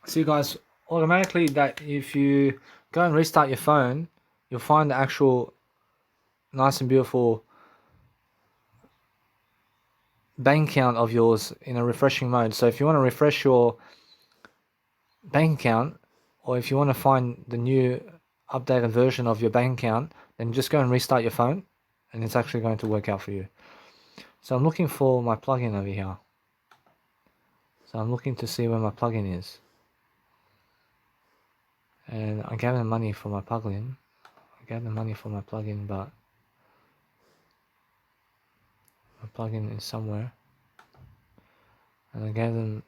So you guys, automatically that if you go and restart your phone, you'll find the actual nice and beautiful bank account of yours in a refreshing mode. So if you want to refresh your bank account, or if you want to find the new updated version of your bank account, then just go and restart your phone, and it's actually going to work out for you. So I'm looking for my plugin over here. So I'm looking to see where my plugin is. And I gave them money for my plugin. But my plugin is somewhere. And I gave them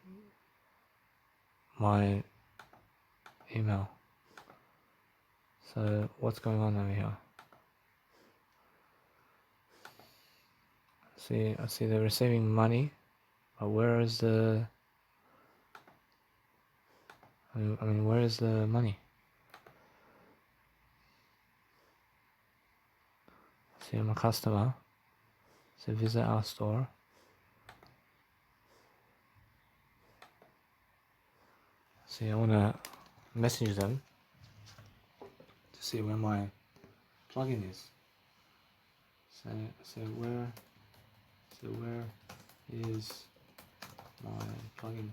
my email. So what's going on over here? I see they're receiving money, but where is the? I mean, where is the money? See, I'm a customer. So visit our store. See, I want to message them to see where my plugin is. So where is my plugin?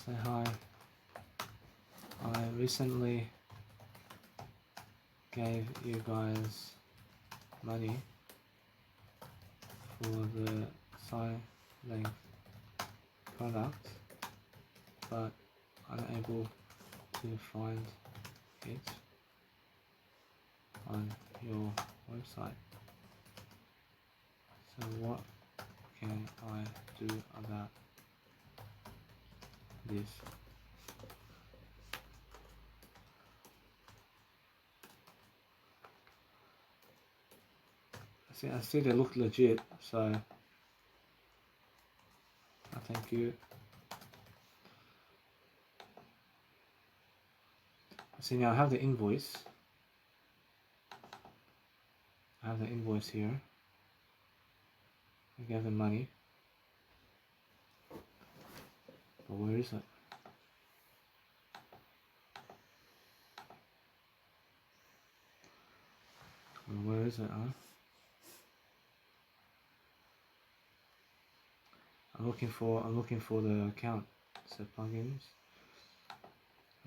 Say hi. I recently gave you guys money for the side length product, but unable to find it on your website. So what can I do about this? I see they look legit, so thank you. See, now I have the invoice. I have the invoice here. I gave them money. But where is it? Where is it, huh? I'm looking for the account. So plugins.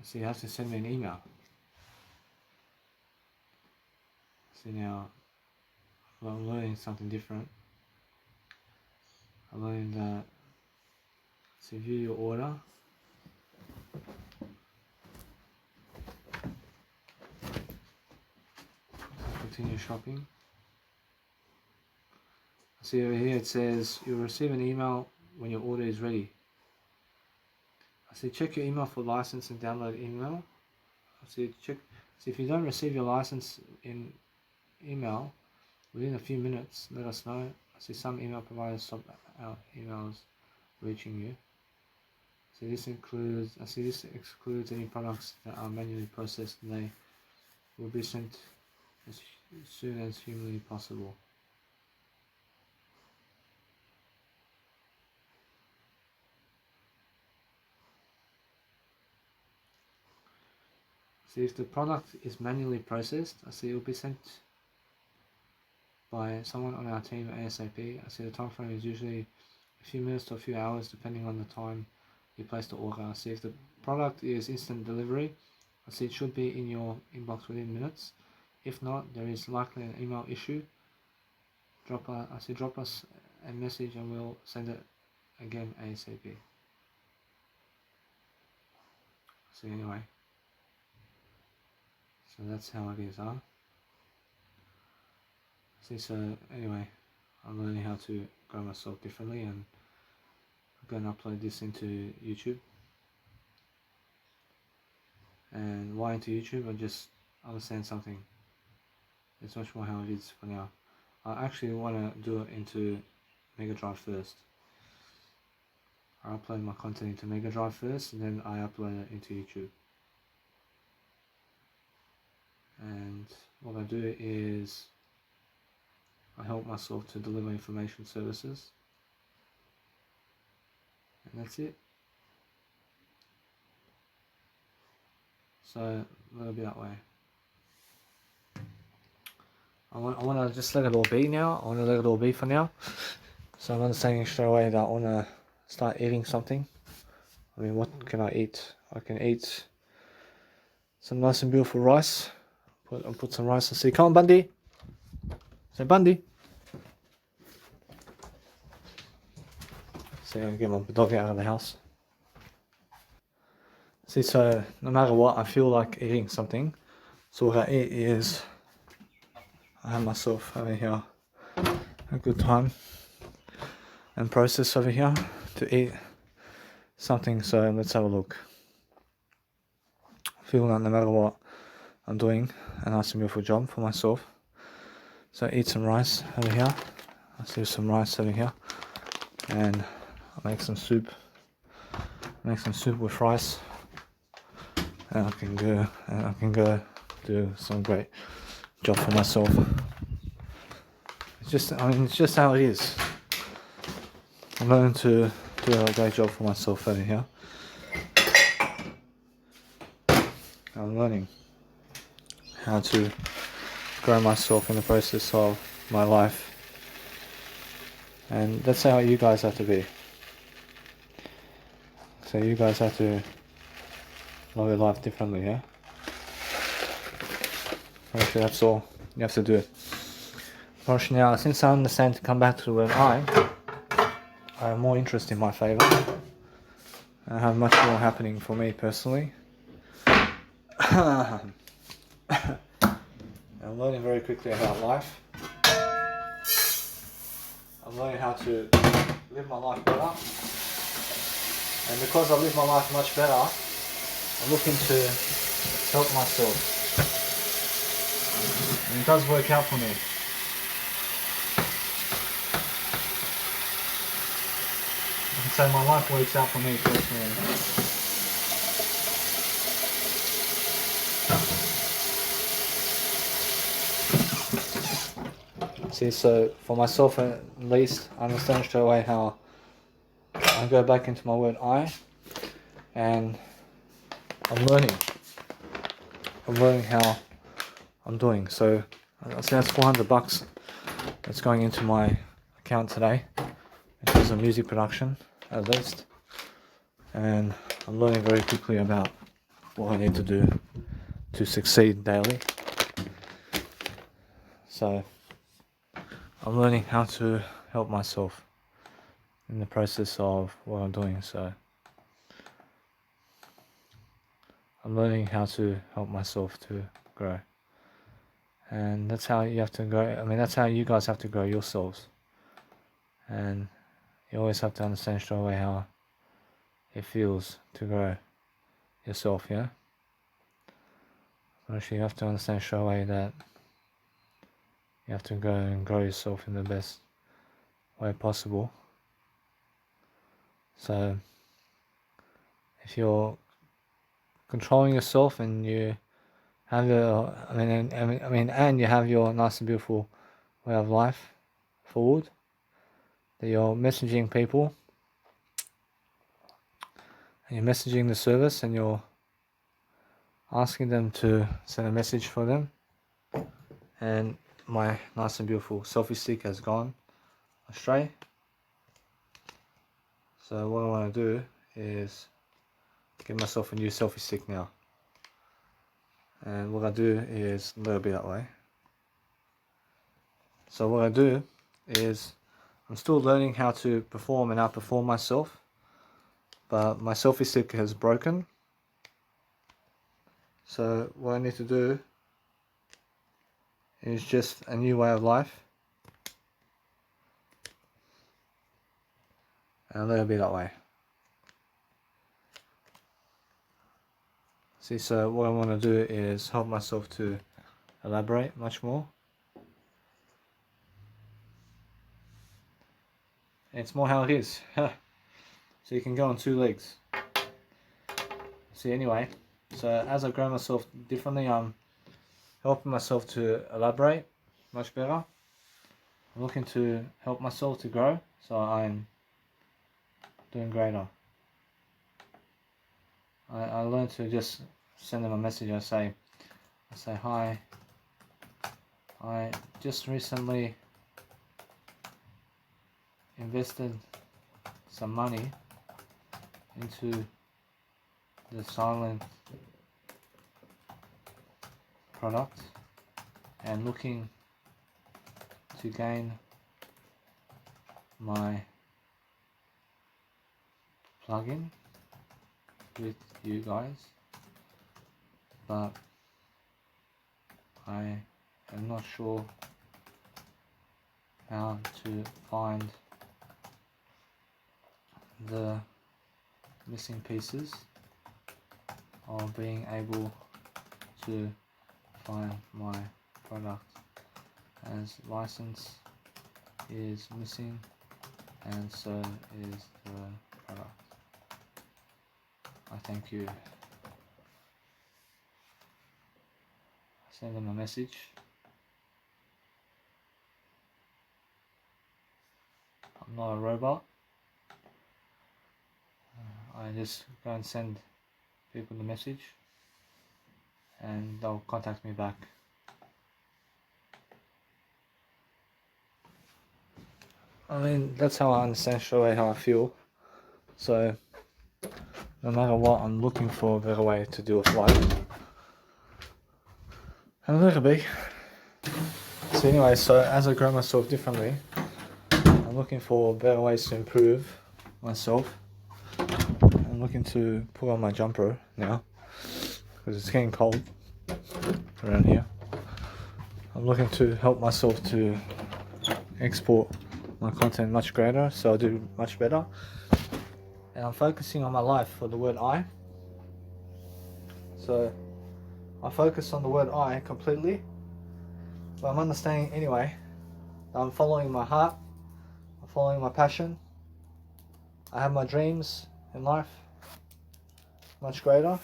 See, you have to send me an email. See, now I'm learning something different. I'm learning that, so view your order. Continue shopping. See over here it says you'll receive an email when your order is ready. I see check your email for license and download email. I see if you don't receive your license in email within a few minutes, let us know. I see some email providers stop our emails reaching you. This excludes any products that are manually processed, and they will be sent as soon as humanly possible. See, if the product is manually processed, I see it will be sent by someone on our team ASAP. I see the time frame is usually a few minutes to a few hours depending on the time you place the order. I see if the product is instant delivery, I see it should be in your inbox within minutes. If not, there is likely an email issue. Drop us a message and we'll send it again ASAP. So anyway, so that's how it is, huh? So anyway, I'm learning how to grow myself differently, and I'm going to upload this into YouTube. And why into YouTube? I just understand something. It's much more how it is for now. I actually want to do it into Mega Drive first. I upload my content into Mega Drive first, and then I upload it into YouTube. And what I do is I help myself to deliver information services, and that's it. So a little bit that way. I want to just let it all be now. I want to let it all be for now. So I'm understanding straight away that I want to start eating something. I mean, what can I eat? I can eat some nice and beautiful rice. Put some rice and see. Come on, Bundy. Say Bundy. See, I'm get my dog out of the house. See, so no matter what, I feel like eating something. So what I eat is, I have myself over here a good time and process over here to eat something. So let's have a look. I feel like no matter what I'm doing, a nice and beautiful job for myself. So I eat some rice over here. I see some rice over here, and I make some soup. Make some soup with rice, and I can go do some great job for myself. It's just, I mean, it's just how it is. I'm learning to do a great job for myself over here. I'm learning how to grow myself in the process of my life, and that's how you guys have to be. So you guys have to love your life differently, yeah? Actually, that's all you have to do. Actually, now, since I understand to come back to the word I have more interest in my favour. I have much more happening for me personally. I'm learning very quickly about life. I'm learning how to live my life better. And because I live my life much better, I'm looking to help myself. And it does work out for me. And so my life works out for me personally. See, so for myself at least, I understand straight away how I go back into my word I, and I'm learning how I'm doing. So I see that's $400 that's going into my account today in terms of music production, at least. And I'm learning very quickly about what I need to do to succeed daily. So I'm learning how to help myself in the process of what I'm doing. So I'm learning how to help myself to grow. And that's how you have to grow. I mean, that's how you guys have to grow yourselves. And you always have to understand straight away how it feels to grow yourself, yeah? Actually, you have to understand straight away that you have to go and grow yourself in the best way possible. So if you're controlling yourself and you have your, and you have your nice and beautiful way of life forward, that you're messaging people, and you're messaging the service, and you're asking them to send a message for them, and my nice and beautiful selfie stick has gone astray. So what I want to do is get myself a new selfie stick now, and what I do is a little bit that way. So what I do is I'm still learning how to perform and outperform myself, but my selfie stick has broken. So what I need to do is just a new way of life, and a little bit that way. See, so what I want to do is help myself to elaborate much more. And it's more how it is. So you can go on two legs. See, anyway, so as I grow myself differently, I'm helping myself to elaborate much better. I'm looking to help myself to grow, so I'm doing greater. I learned to just send them a message. I say hi, I just recently invested some money into the silent product and looking to gain my plugin with you guys, but I am not sure how to find the missing pieces of being able to find my product, as license is missing and so is the product. I thank you. I send them a message. I'm not a robot. I just go and send people the message and they'll contact me back. I mean, that's how I understand straight away how I feel. So no matter what, I'm looking for a better way to do a flight. And let it be. So anyway, so as I grow myself differently, I'm looking for better ways to improve myself. I'm looking to put on my jumper now because it's getting cold around here. I'm looking to help myself to export my content much greater, so I'll do much better. And I'm focusing on my life for the word I. So I focus on the word I completely, but I'm understanding anyway that I'm following my heart, I'm following my passion. I have my dreams in life much greater,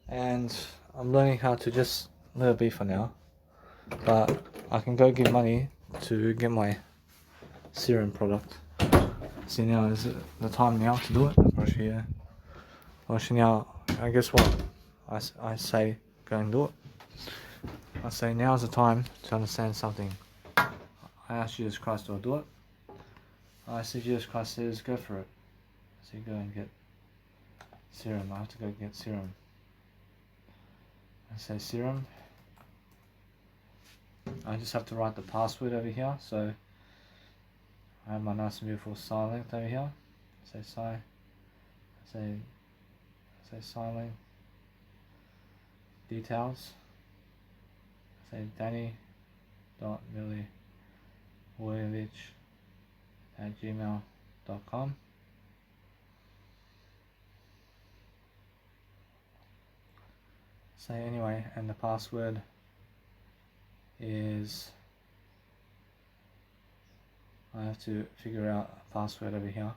and I'm learning how to just let it be for now. But I can go give money to get my serum product. See, now is the time now to do it. Actually, yeah. Actually, now I guess what I say, go and do it. I say now is the time to understand something. I ask Jesus Christ, do I do it? I see Jesus Christ says, go for it. So you go and get serum. I have to go get serum. I say serum. I just have to write the password over here. So I have my nice and beautiful sign length over here. Say sign. Say sign length. Details. Say danny.milivojevic@gmail.com. Say anyway, and the password is, I have to figure out a password over here.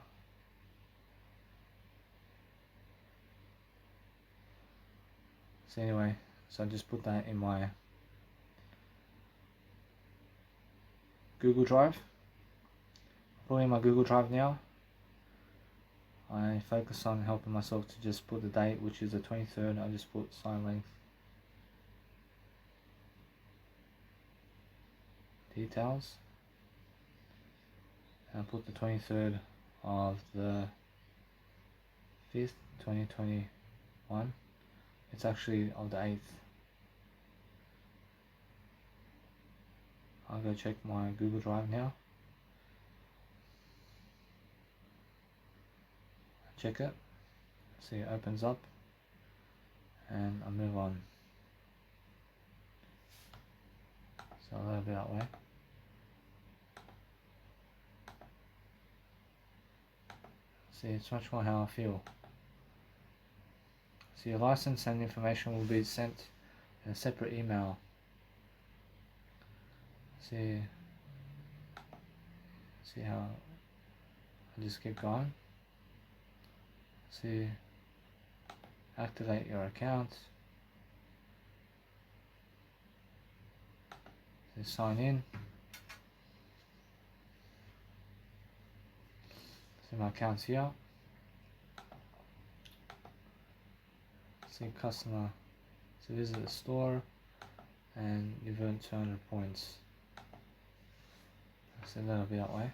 So anyway, so I just put that in my Google Drive. Put in my Google Drive now. I focus on helping myself to just put the date, which is the 23rd. I just put sign length. Details. And I put the 23rd of the 5th, 2021. It's actually of the 8th. I'll go check my Google Drive now. Check it. See, it opens up. And I move on. So I'll let it be that way. See, it's much more how I feel. So your license and information will be sent in a separate email. See how I just keep going. See, activate your account. See, sign in. See, my account's here. See customer. So visit the store and you've earned 200 points. So that'll be that way.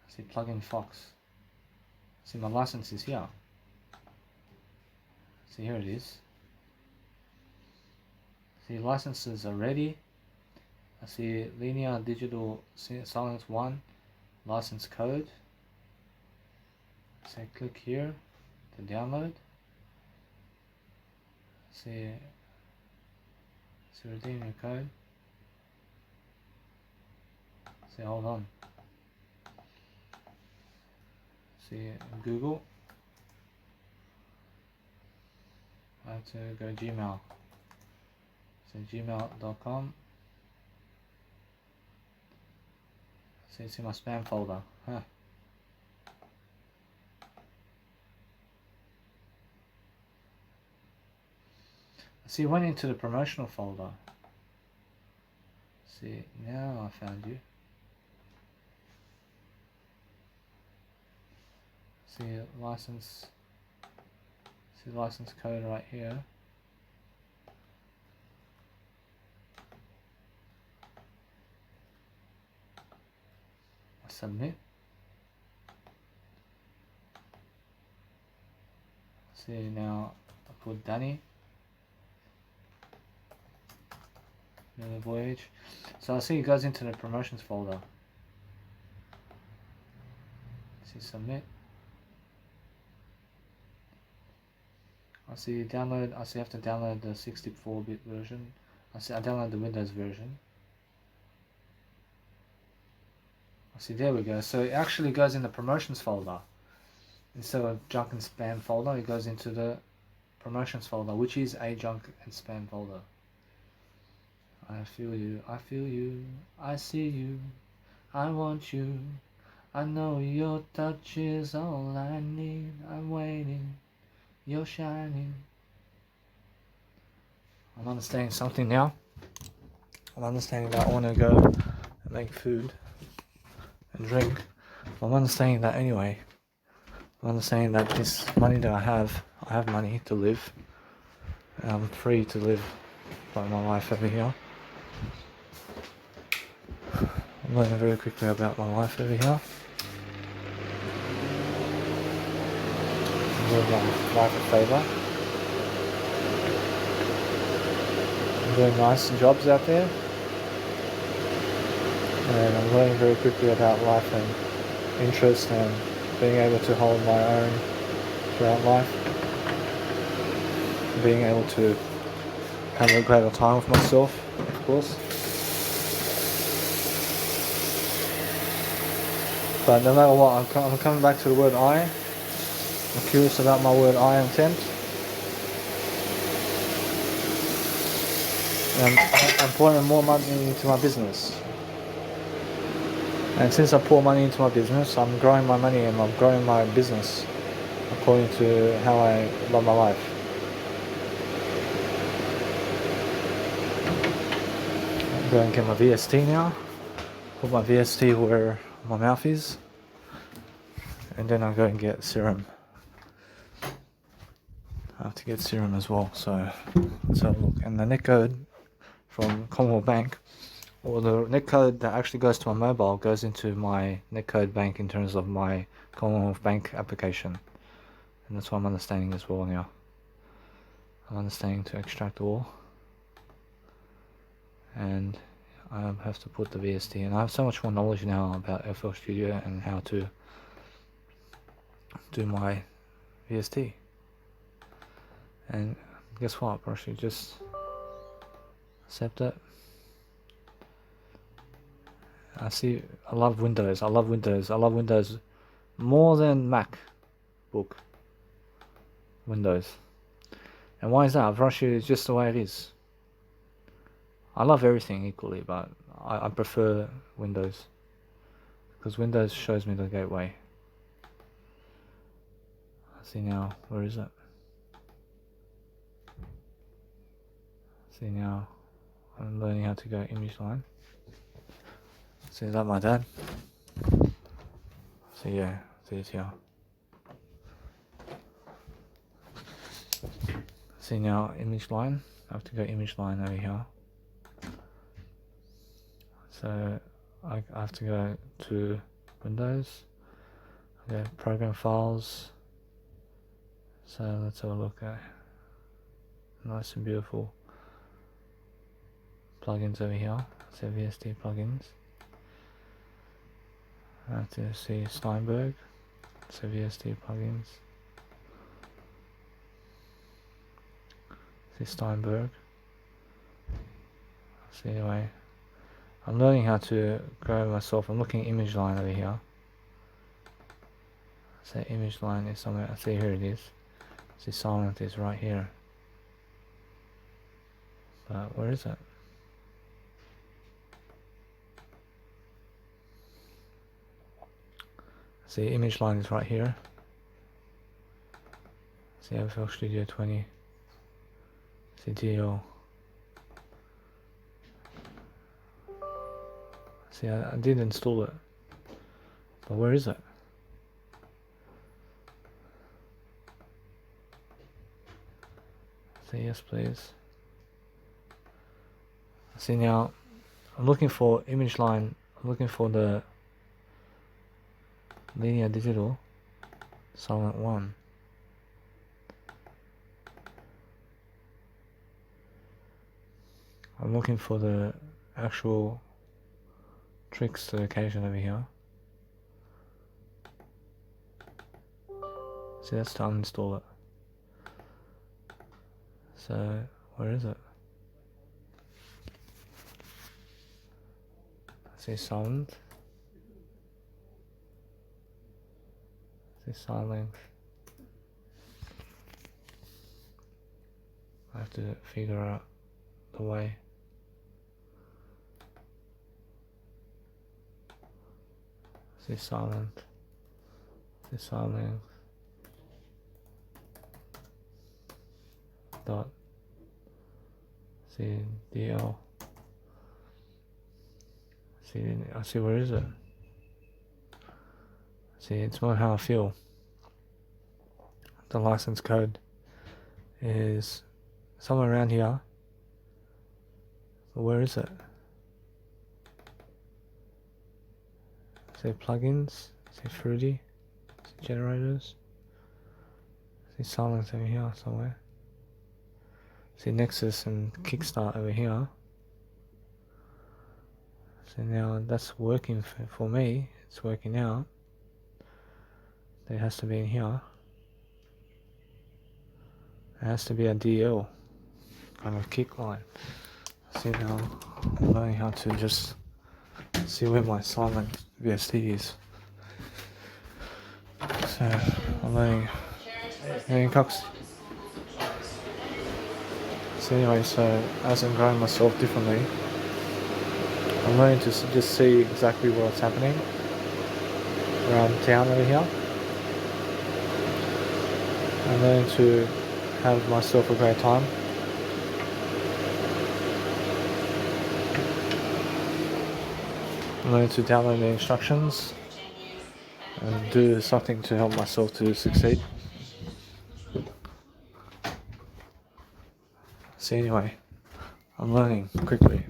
See plugin Fox. See my license is here. See here it is. See licenses are ready. I see linear digital silence 1 license code. So click here to download. See redeem your code. See hold on. See Google. I have to go Gmail. So gmail.com. See it's in my spam folder. Huh. See, it went into the promotional folder. See, now I found you. See license. See license code right here. I submit. See now I put Danny. Another voyage. So I see it goes into the promotions folder. See submit. I see download. I see I have to download the 64-bit version. I see I download the Windows version. I see there we go. So it actually goes in the promotions folder instead of junk and spam folder. It goes into the promotions folder, which is a junk and spam folder. I feel you, I feel you, I see you, I want you, I know your touch is all I need, I'm waiting, you're shining. I'm understanding something now. I'm understanding that I want to go and make food and drink. I'm understanding that anyway. I'm understanding that this money that I have money to live. And I'm free to live by my life over here. I'm learning very quickly about my life over here. I'm doing my life a favour. I'm doing nice jobs out there. And I'm learning very quickly about life and interest and being able to hold my own throughout life. Being able to have a greater time with myself, of course. But no matter what, I'm coming back to the word I. I'm curious about my word I intent. And I'm pouring more money into my business. And since I pour money into my business, I'm growing my money and I'm growing my business according to how I love my life. I'm going to get my VST now. Put my VST where my mouth is. And then I'm going to get serum. I have to get serum as well, so let's have a look. And the net code from Commonwealth Bank, or the net code that actually goes to my mobile, goes into my net code bank in terms of my Commonwealth Bank application. And that's what I'm understanding as well now. I'm understanding to extract all. And I have to put the VST, and I have so much more knowledge now about FL Studio and how to do my VST. And guess what? I should just accept it. I love Windows. I love Windows more than MacBook. Windows. And why is that? Apparently it's just the way it is. I love everything equally, but I prefer Windows. Because Windows shows me the gateway. See now, where is it? See now, I'm learning how to go image line. See, is that my dad? So yeah, see it here. See now, image line. I have to go image line over here. So I have to go to Windows. Okay, program files. So let's have a look at nice and beautiful plugins over here. So VST plugins. I have to see Steinberg. So VST plugins. See Steinberg. So anyway, I'm learning how to grow myself. I'm looking at image line over here. So image line is somewhere. I see here it is. See silent is right here. But where is it? See image line is right here. See FL Studio 20. See DL. See I did install it. But where is it? Say yes please. See now, I'm looking for image line, I'm looking for the linear digital silent one. I'm looking for the actual tricks to the occasion over here. See, that's to uninstall it. So, where is it? See silent. See silent. I have to figure out the way. See silent. See silent. Dot. See DL. I see where is it? See, it's not how I feel. The license code is somewhere around here. But where is it? See plugins, see Fruity, see generators, see silence over here somewhere. See Nexus and Kickstart over here. So now that's working for me, it's working out. It has to be in here. It has to be a DL kind of kick line. See now, I'm learning how to just see where my silent VST is. So I'm learning Cox. So anyway, so as I'm growing myself differently, I'm learning to just see exactly what's happening around town over here. I'm learning to have myself a great time. I'm learning to download the instructions and do something to help myself to succeed. So anyway, I'm learning quickly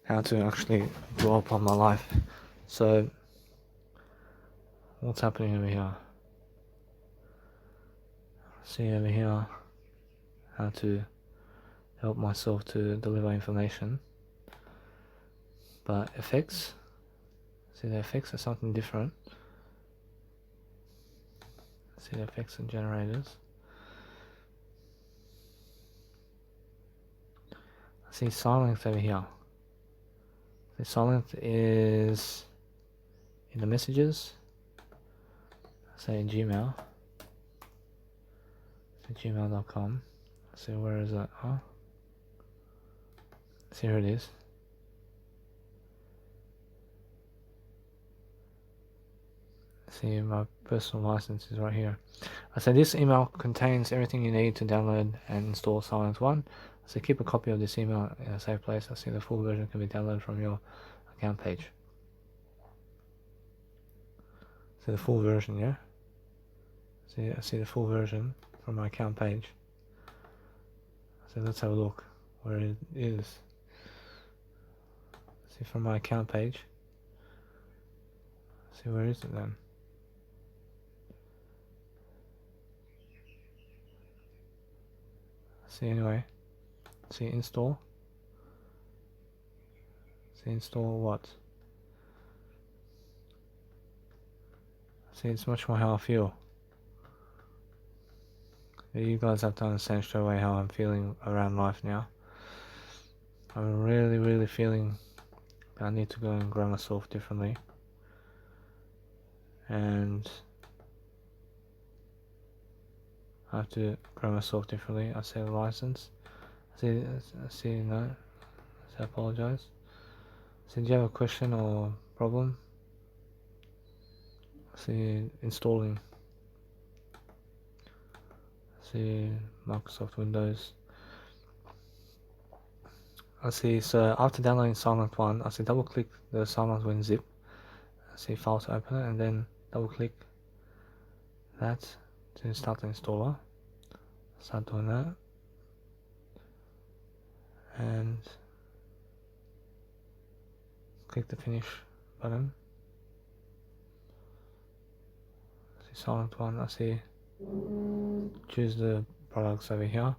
how to actually blow up on my life. So what's happening over here? See over here how to help myself to deliver information. But effects, see the effects are something different. See the effects and generators. See silence over here. The silence is in the messages. Say in Gmail. Say gmail.com. See where is that? Huh? See here it is. See my personal license is right here. I say this email contains everything you need to download and install Silence One. So keep a copy of this email in a safe place. I see the full version can be downloaded from your account page. See the full version, yeah? See, I see the full version from my account page. So let's have a look where it is. See from my account page. See where is it then? See anyway. See install. See install what? See, it's much more how I feel. You guys have to understand straight away how I'm feeling around life now. I'm really feeling I need to go and grow myself differently. And I have to grow myself differently. I say license. I see no. I apologize. So do you have a question or problem? See installing. See Microsoft Windows. I see, so after downloading Silent One, I see double click the Silent Win zip. I see file to open it, and then double click that to start the installer. Start doing that. And click the finish button. I see Silent One, I see choose the products over here.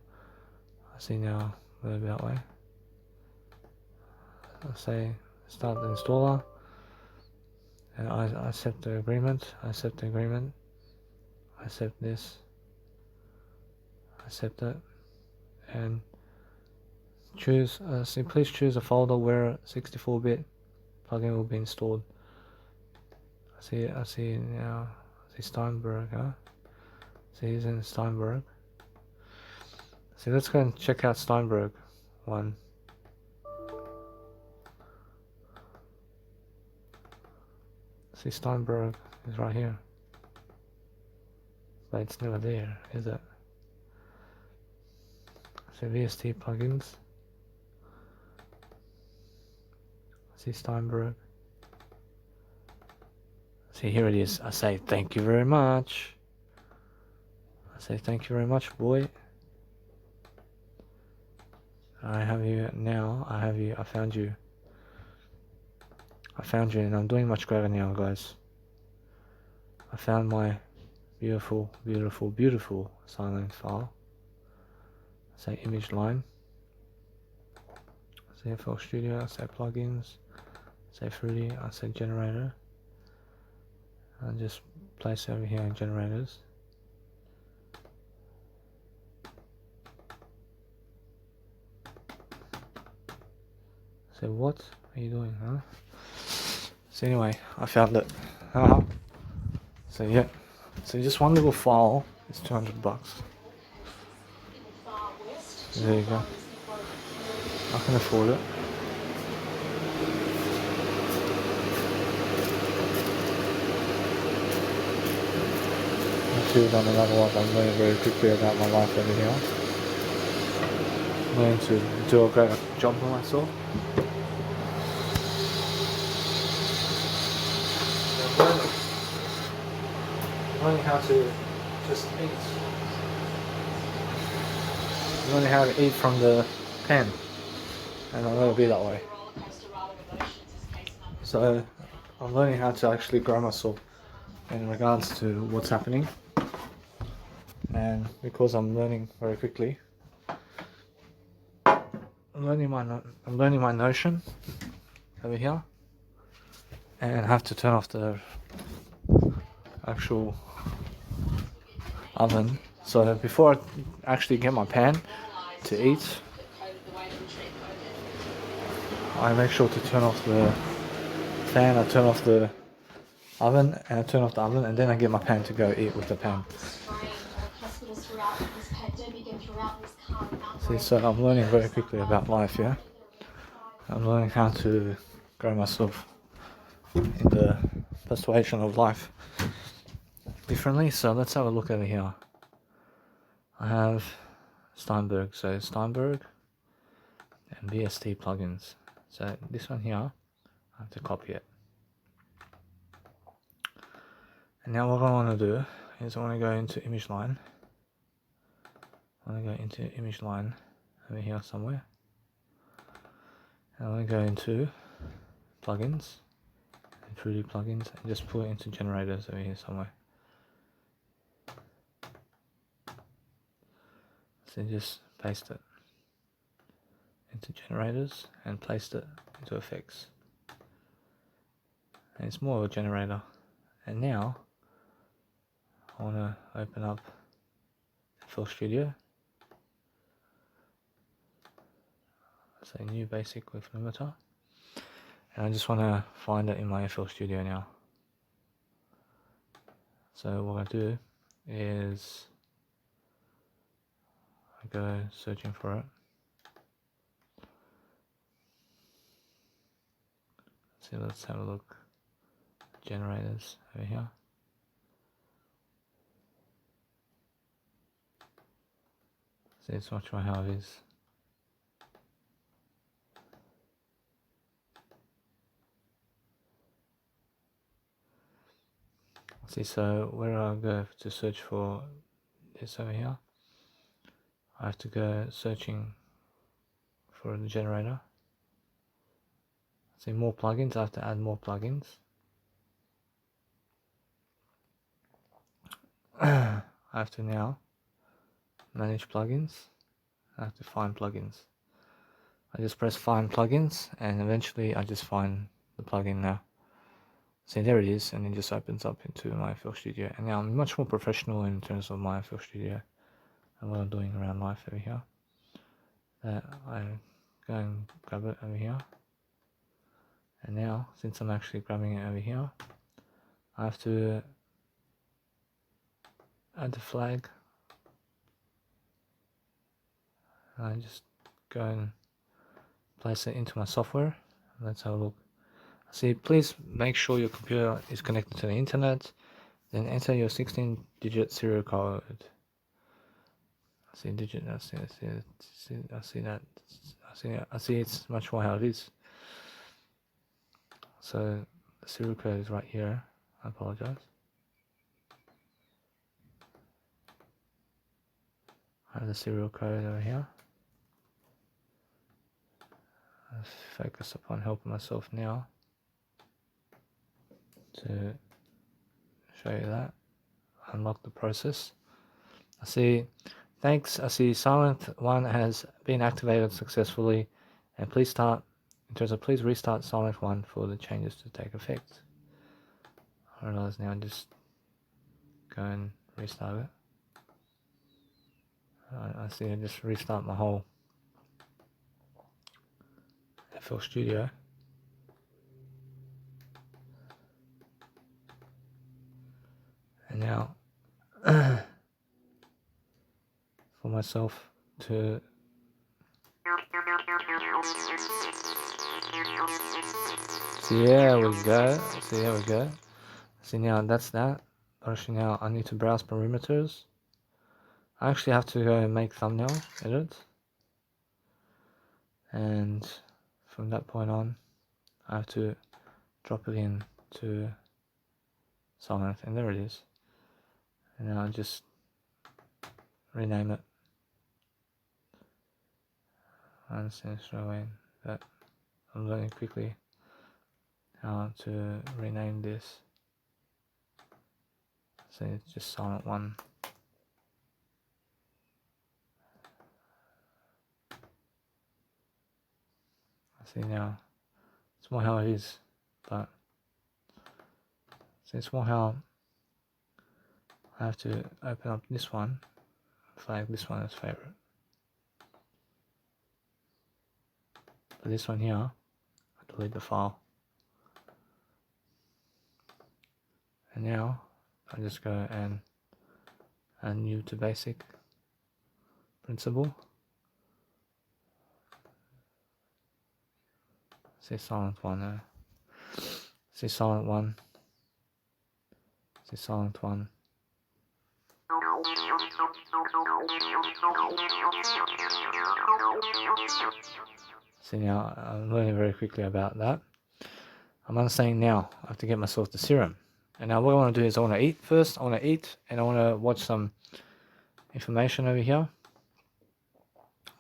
I see now move that way. I say start the installer, and I accept the agreement. I accept the agreement. I accept this. I accept it, and choose. See, please choose a folder where 64-bit plugin will be installed. I see now. I see Steinberg. See, he's in Steinberg. See, let's go and check out Steinberg one. See, Steinberg is right here, but it's never there, is it? See, VST plugins. See, Steinberg. See, here it is. I say thank you very much. I say thank you very much, boy. I have you now. I have you. I found you. I found you, and I'm doing much greater now, guys. I found my beautiful silent file. Say image line. Say FL Studio. I say plugins. Say Fruity. I say generator. I'll just place over here in generators. Say what are you doing, huh? So anyway, I found it. So yeah, so just one little file is $200. There you go. I can afford it. I've done another one. I'm learning very quickly about my life over here. I'm learning to do a great job for myself. Learning how to just eat. Learning how to eat from the pan, and I'm going to be that way. So I'm learning how to actually grow myself in regards to what's happening, and because I'm learning very quickly, I'm learning my Notion over here, and I have to turn off the actual oven. So before I actually get my pan to eat, I make sure to turn off the fan, I turn off the oven, and I turn off the oven, and then I get my pan to go eat with the pan. See, so I'm learning very quickly about life, yeah? I'm learning how to grow myself in the persuasion of life differently. So let's have a look over here. I have Steinberg, so Steinberg and VST plugins. So this one here, I have to copy it. And now what I want to do is I want to go into image line. I want to go into image line, over here somewhere. And I'm going to go into plugins, and 3D plugins, and just put it into generators over here somewhere. So just paste it into generators and paste it into effects. And it's more of a generator. And now I want to open up FL Studio. Say new basic with limiter. And I just want to find it in my FL Studio now. So what I do is I go searching for it. So let's have a look. Generators over here. See, it's much more how it is. See, so where I go to search for this over here, I have to go searching for the generator. See, more plugins, I have to add more plugins. I have to now manage plugins. I have to find plugins. I just press find plugins and eventually I just find the plugin now. See, there it is, and it just opens up into my FL Studio. And now I'm much more professional in terms of my FL Studio and what I'm doing around life over here. I go and grab it over here. And now, since I'm actually grabbing it over here, I have to add the flag. And I just go and place it into my software. Let's have a look. See, please make sure your computer is connected to the internet. Then enter your 16-digit serial code. I see digit. I see that. I see it's much more how it is. So the serial code is right here. I apologize. I have the serial code over here. I'll focus upon helping myself now to show you that. Unlock the process. I see, thanks. I see Silent 1 has been activated successfully, and please restart Silent 1 for the changes to take effect. I realize now, just go and restart it. I see I just restart my whole FL Studio. And now for myself to see, there we go. See, now that's that. Actually, now I need to browse parameters. I actually have to go and make thumbnail edit, and from that point on I have to drop it in to Silent, and there it is. And now I just rename it. I understand straight away that I'm learning quickly how to rename this. So it's just Silent 1. I see now it's more how it is, but since more how I have to open up this one, flag this one as favorite. But this one here, I delete the file. And now I just go and add new to basic principle. Say Silent 1 there. Say Silent 1. Say Silent 1. See, now I'm learning very quickly about that. I'm understanding now. I have to get myself the serum. And now what I want to do is I want to eat first. I want to eat and I want to watch some information over here.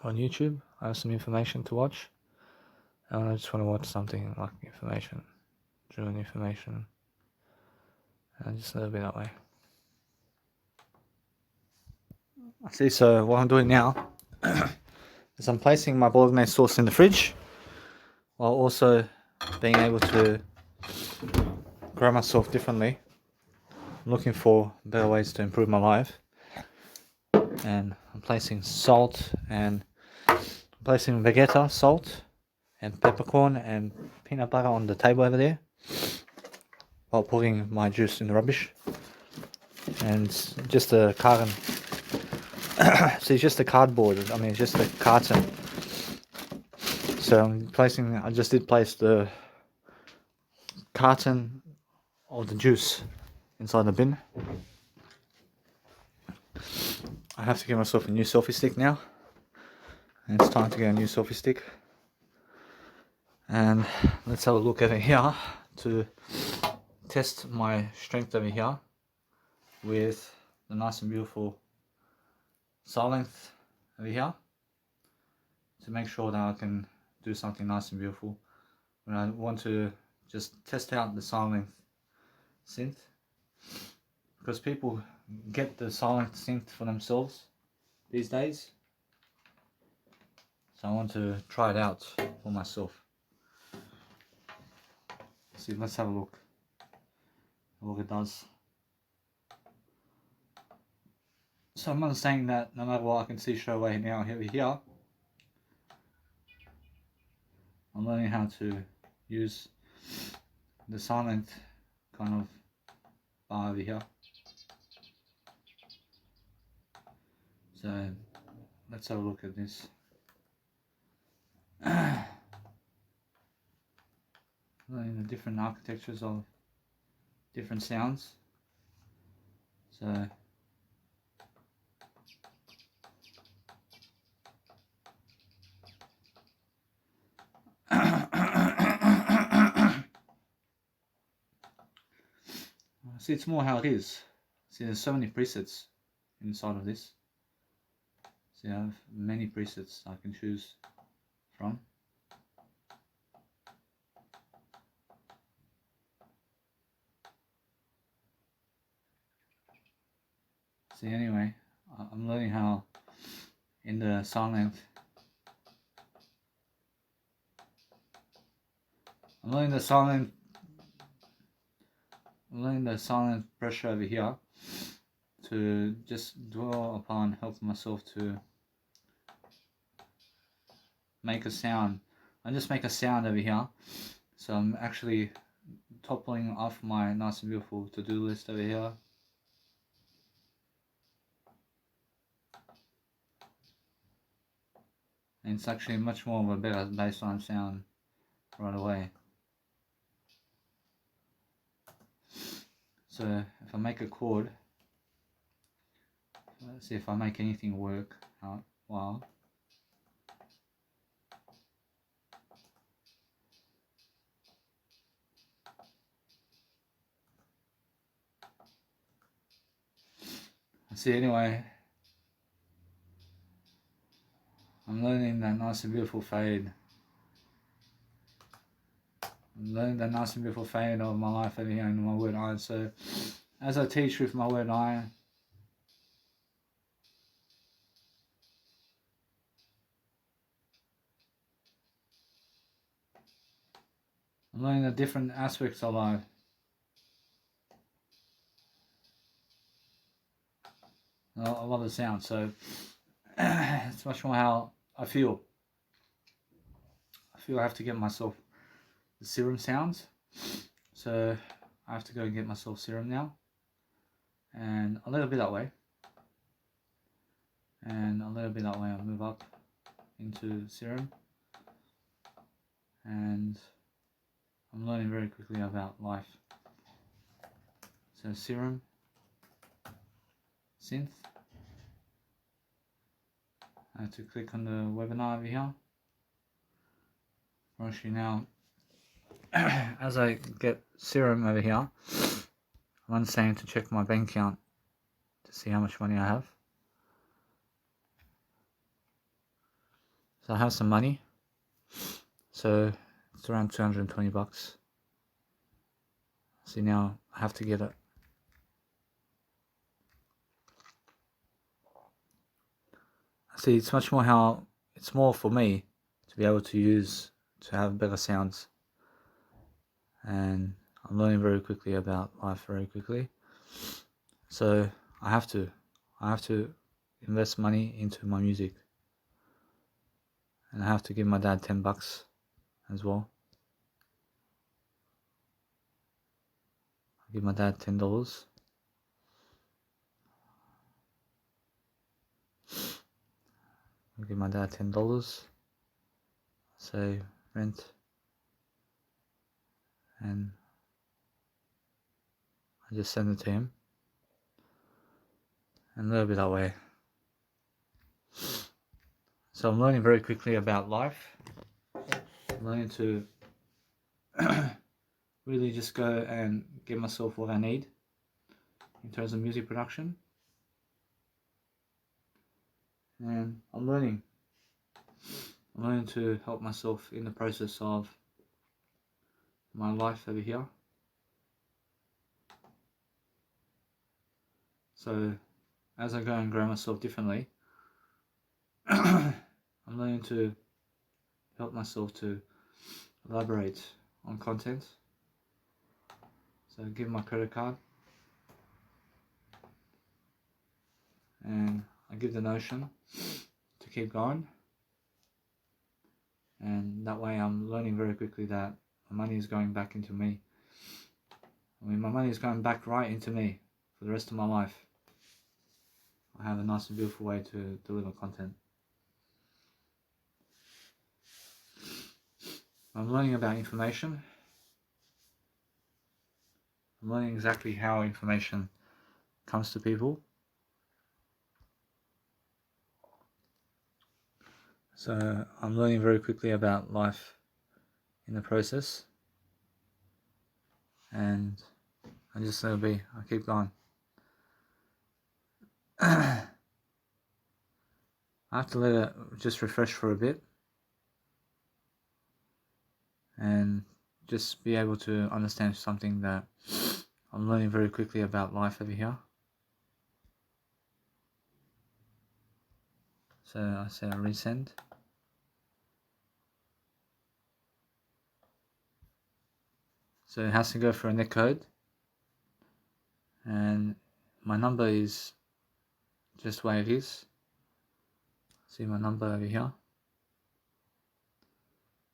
on YouTube. I have some information to watch, and I just want to watch something like information, driven information, and just a little bit that way. See, so what I'm doing now is I'm placing my bolognese sauce in the fridge, while also being able to grow myself differently. I'm looking for better ways to improve my life, and I'm placing salt and placing vegeta, salt, and peppercorn and peanut butter on the table over there, while putting my juice in the rubbish. And it's just a carton. See, it's just a cardboard. I mean, it's just a carton. So I'm placing. I just did place the carton of the juice inside the bin. I have to get myself a new selfie stick now, and it's time to get a new selfie stick. And let's have a look over here to test my strength over here with the nice and beautiful side length over here, to make sure that I can do something nice and beautiful when I want to just test out the side length synth, because people get the side length synth for themselves these days, so I want to try it out for myself. See, let's have a look at what it does. So I'm understanding that no matter what, I can see straight away now over here, I'm learning how to use the silent kind of bar over here. So let's have a look at this. Learning the different architectures of different sounds. So see, it's more how it is. See, there's so many presets inside of this. See, I have many presets I can choose from. See, anyway, I'm learning how in the silent, I'm learning the silent pressure over here to just dwell upon helping myself to make a sound. I just make a sound over here, so I'm actually toppling off my nice and beautiful to-do list over here. And it's actually much more of a better bassline sound right away. So if I make a chord, let's see if I make anything work out well. See, anyway, I'm learning that nice and beautiful fade. I'm learning that nice and beautiful fade of my life over here in my word eye. So as I teach with my word eye, I'm learning the different aspects of life. I love the sound, so it's much more how I feel. I feel I have to get myself the serum sounds, so I have to go and get myself serum now, and a little bit that way, and a little bit that way. I'll move up into serum, and I'm learning very quickly about life. So serum, synth. I have to click on the webinar over here. Actually now, as I get serum over here, I'm understanding to check my bank account to see how much money I have. So I have some money. So it's around 220 bucks. See, now I have to get it. See, it's much more how it's more for me to be able to use to have better sounds. And I'm learning very quickly about life very quickly. So I have to invest money into my music. And I have to give my dad 10 bucks as well. I'll give my dad $10. I'll give my dad $10. Say rent. And I just send it to him. And a little bit that way. So I'm learning very quickly about life. I'm learning to really just go and give myself what I need in terms of music production. And I'm learning to help myself in the process of my life over here. So as I go and grow myself differently, I'm learning to help myself to elaborate on content. So I give my credit card and I give the notion to keep going, and that way I'm learning very quickly that my money is going back into me. I mean, my money is going back right into me for the rest of my life. I have a nice and beautiful way to deliver content. I'm learning about information. I'm learning exactly how information comes to people. So I'm learning very quickly about life in the process. And I just let it be. I keep going. I have to let it just refresh for a bit. And just be able to understand something that I'm learning very quickly about life over here. So I say I resend. So it has to go for a net code. And my number is just the way it is. See my number over here.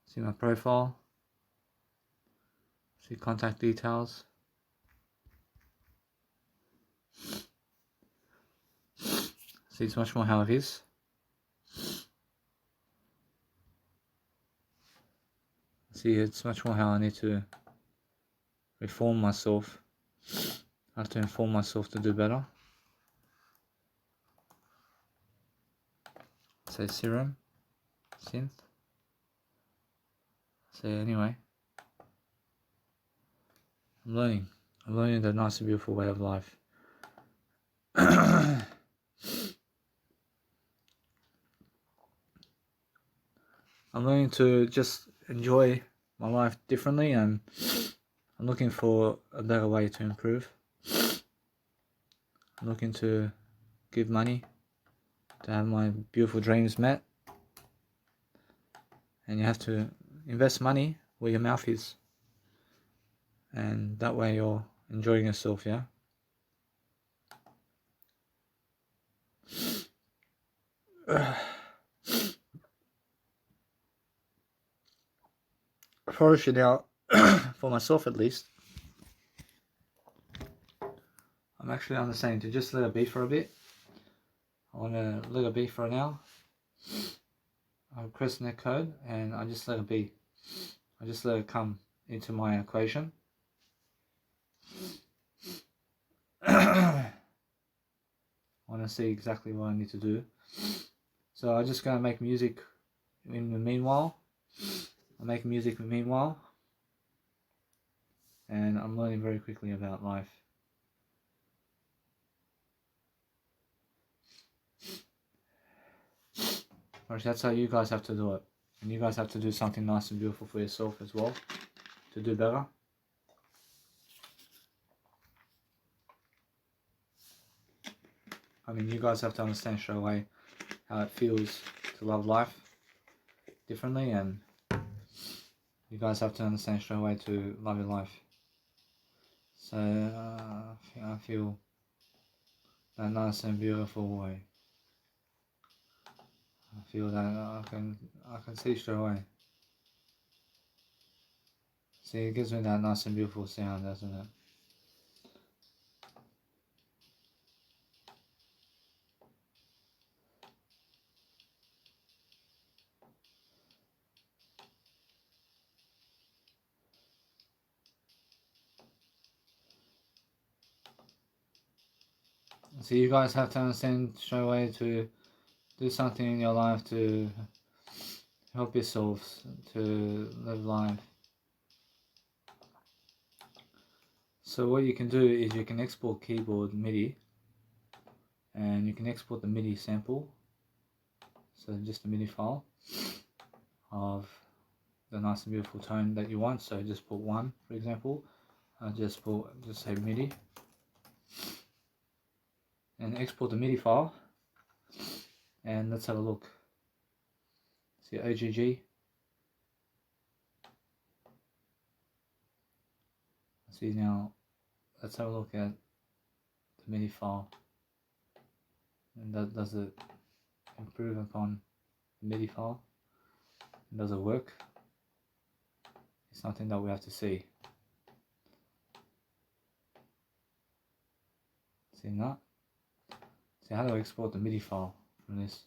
See my profile. See contact details. See, it's much more how it is. See, it's much more how I need to reform myself. I have to inform myself to do better. Say serum, synth. Say anyway. I'm learning the nice and beautiful way of life. I'm learning to just enjoy my life differently, and I'm looking for a better way to improve. I'm looking to give money to have my beautiful dreams met. And you have to invest money where your mouth is. And that way you're enjoying yourself, yeah? Probably should now, for myself at least, I'm actually understanding to just let it be for a bit. I want to let it be for now. I'll press net code and I just let it be. I just let it come into my equation. I want to see exactly what I need to do. So I'm just going to make music in the meanwhile. I'm making music in the meanwhile. And I'm learning very quickly about life. Actually, that's how you guys have to do it. And you guys have to do something nice and beautiful for yourself as well to do better. I mean, you guys have to understand straight away how it feels to love life differently, and you guys have to understand straight away to love your life. So I feel that nice and beautiful way. I feel that I can see straight away. See, it gives me that nice and beautiful sound, doesn't it? So you guys have to understand straight away to do something in your life to help yourselves to live life. So what you can do is you can export keyboard MIDI, and you can export the MIDI sample, so just a MIDI file of the nice and beautiful tone that you want. So just put 1, for example. Just say MIDI, and export the MIDI file, and let's have a look. See OGG. See now, let's have a look at the MIDI file, and does it improve upon the MIDI file? And does it work? It's something that we have to see. See that? See, how do I export the MIDI file from this?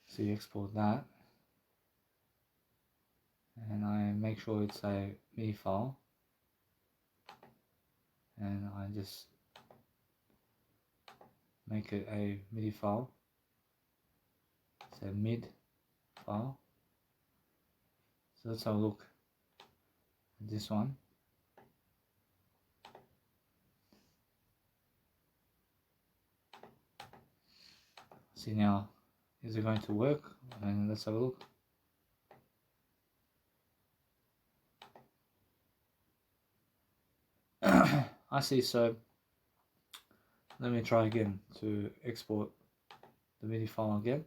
So you export that, and I make sure it's a MIDI file, and I just make it a MIDI file. It's a mid file. So let's have a look at this one. See now, is it going to work? And let's have a look. I see, so let me try again to export the MIDI file again,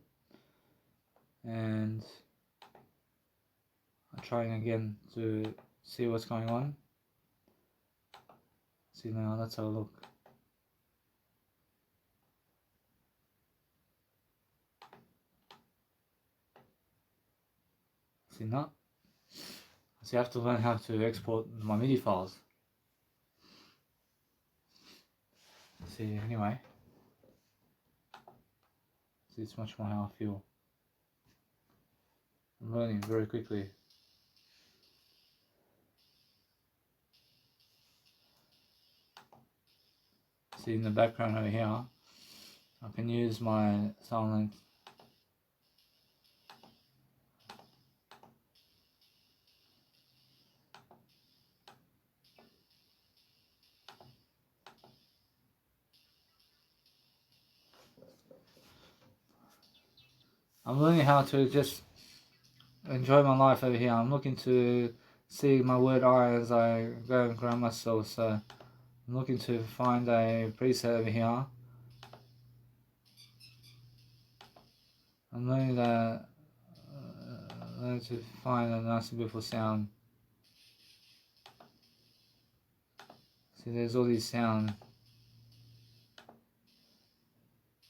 and I'm trying again to see what's going on. See now, let's have a look. See now, so you have to learn how to export my MIDI files. See, anyway, see, it's much more how I feel. I'm learning very quickly. See, in the background over here, I can use my silent I'm learning how to just enjoy my life over here. I'm looking to see my word eye as I go and grow myself, so I'm looking to find a preset over here. I'm learning that learning to find a nice and beautiful sound. See, there's all these sounds.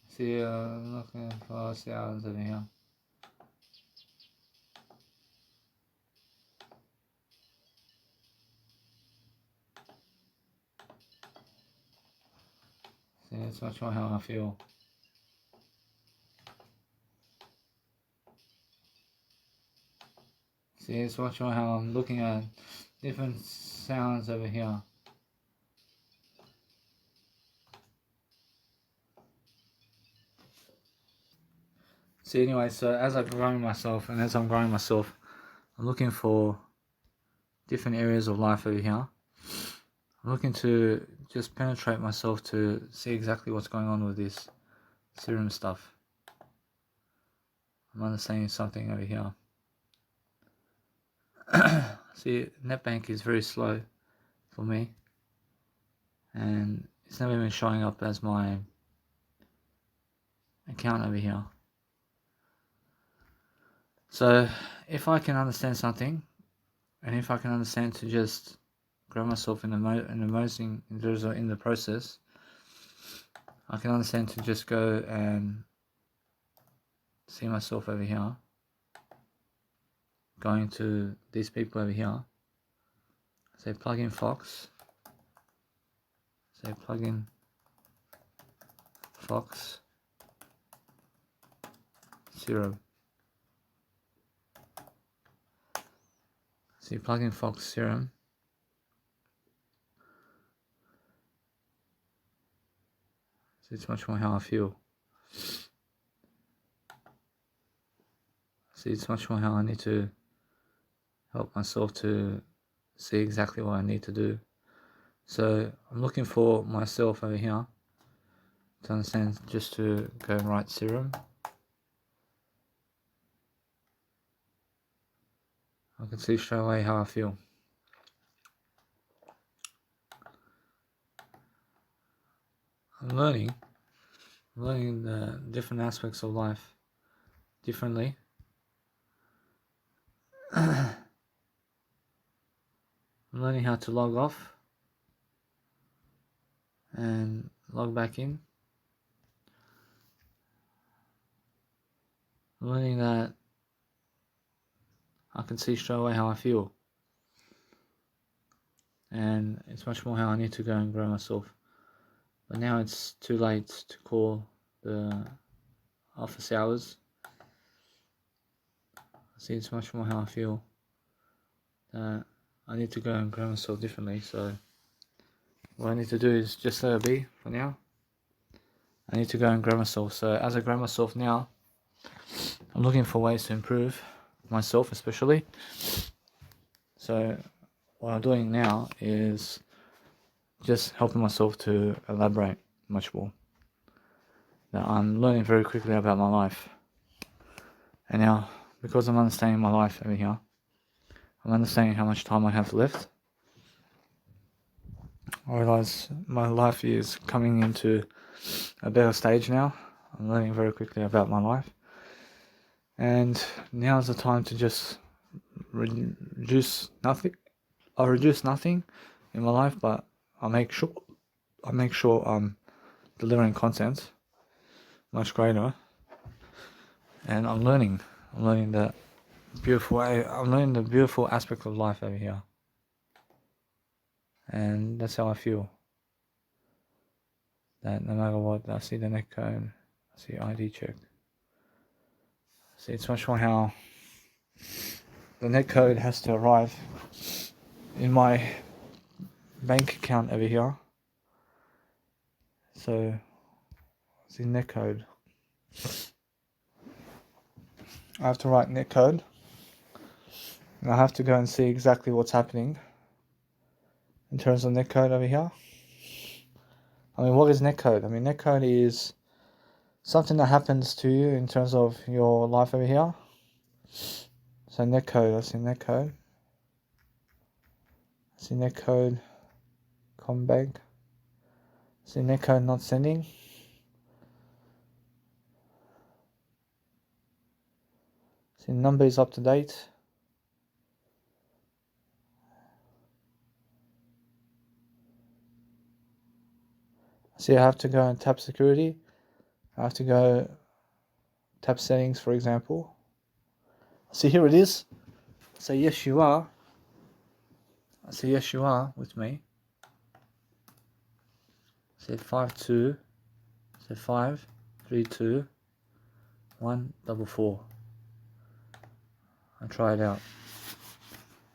See, I'm looking for sounds over here. See, that's much more how I feel. See, it's much more how I'm looking at different sounds over here. See, anyway, so as I'm growing myself, I'm looking for different areas of life over here. I'm looking to just penetrate myself to see exactly what's going on with this serum stuff. I'm understanding something over here. See, NetBank is very slow for me, and it's never been showing up as my account over here. So if I can understand something, and if I can understand to just grow myself in the process, I can understand to just go and see myself over here, going to these people over here, say plug in Fox, say plug in Fox Serum. See, plug in Fox Serum. So it's much more how I feel. See, it's much more how I need to help myself to see exactly what I need to do. So I'm looking for myself over here to understand just to go and write serum. I can see straight away how I feel. I'm learning the different aspects of life differently. I'm learning how to log off and log back in. I'm learning that I can see straight away how I feel, and it's much more how I need to go and grow myself. But now it's too late to call the office hours. See, it's much more how I feel that I need to go and grow myself differently. So what I need to do is just let it be for now. I need to go and grow myself. So as I grow myself now, I'm looking for ways to improve myself, especially. So what I'm doing now is just helping myself to elaborate much more. Now I'm learning very quickly about my life, and now because I'm understanding my life over here, I'm understanding how much time I have left. I realize my life is coming into a better stage now. I'm learning very quickly about my life, and now is the time to just reduce nothing. I reduce nothing in my life, but I make sure I'm delivering content much greater, and I'm learning the beautiful way. I'm learning the beautiful aspect of life over here, and that's how I feel. That no matter what, I see the net code, I see ID check. See, it's much more how the net code has to arrive in my bank account over here. So, see net code. I have to write net code, and I have to go and see exactly what's happening in terms of net code over here. I mean, what is net code? I mean, net code is something that happens to you in terms of your life over here. So net code, I see net code. I see net code, Combank. I see net code not sending. I see number is up to date. I see I have to go and tap security. I have to go tap settings, for example. See, here it is. Say yes you are. I say yes you are with me. Say 52. Say 532-144. I try it out.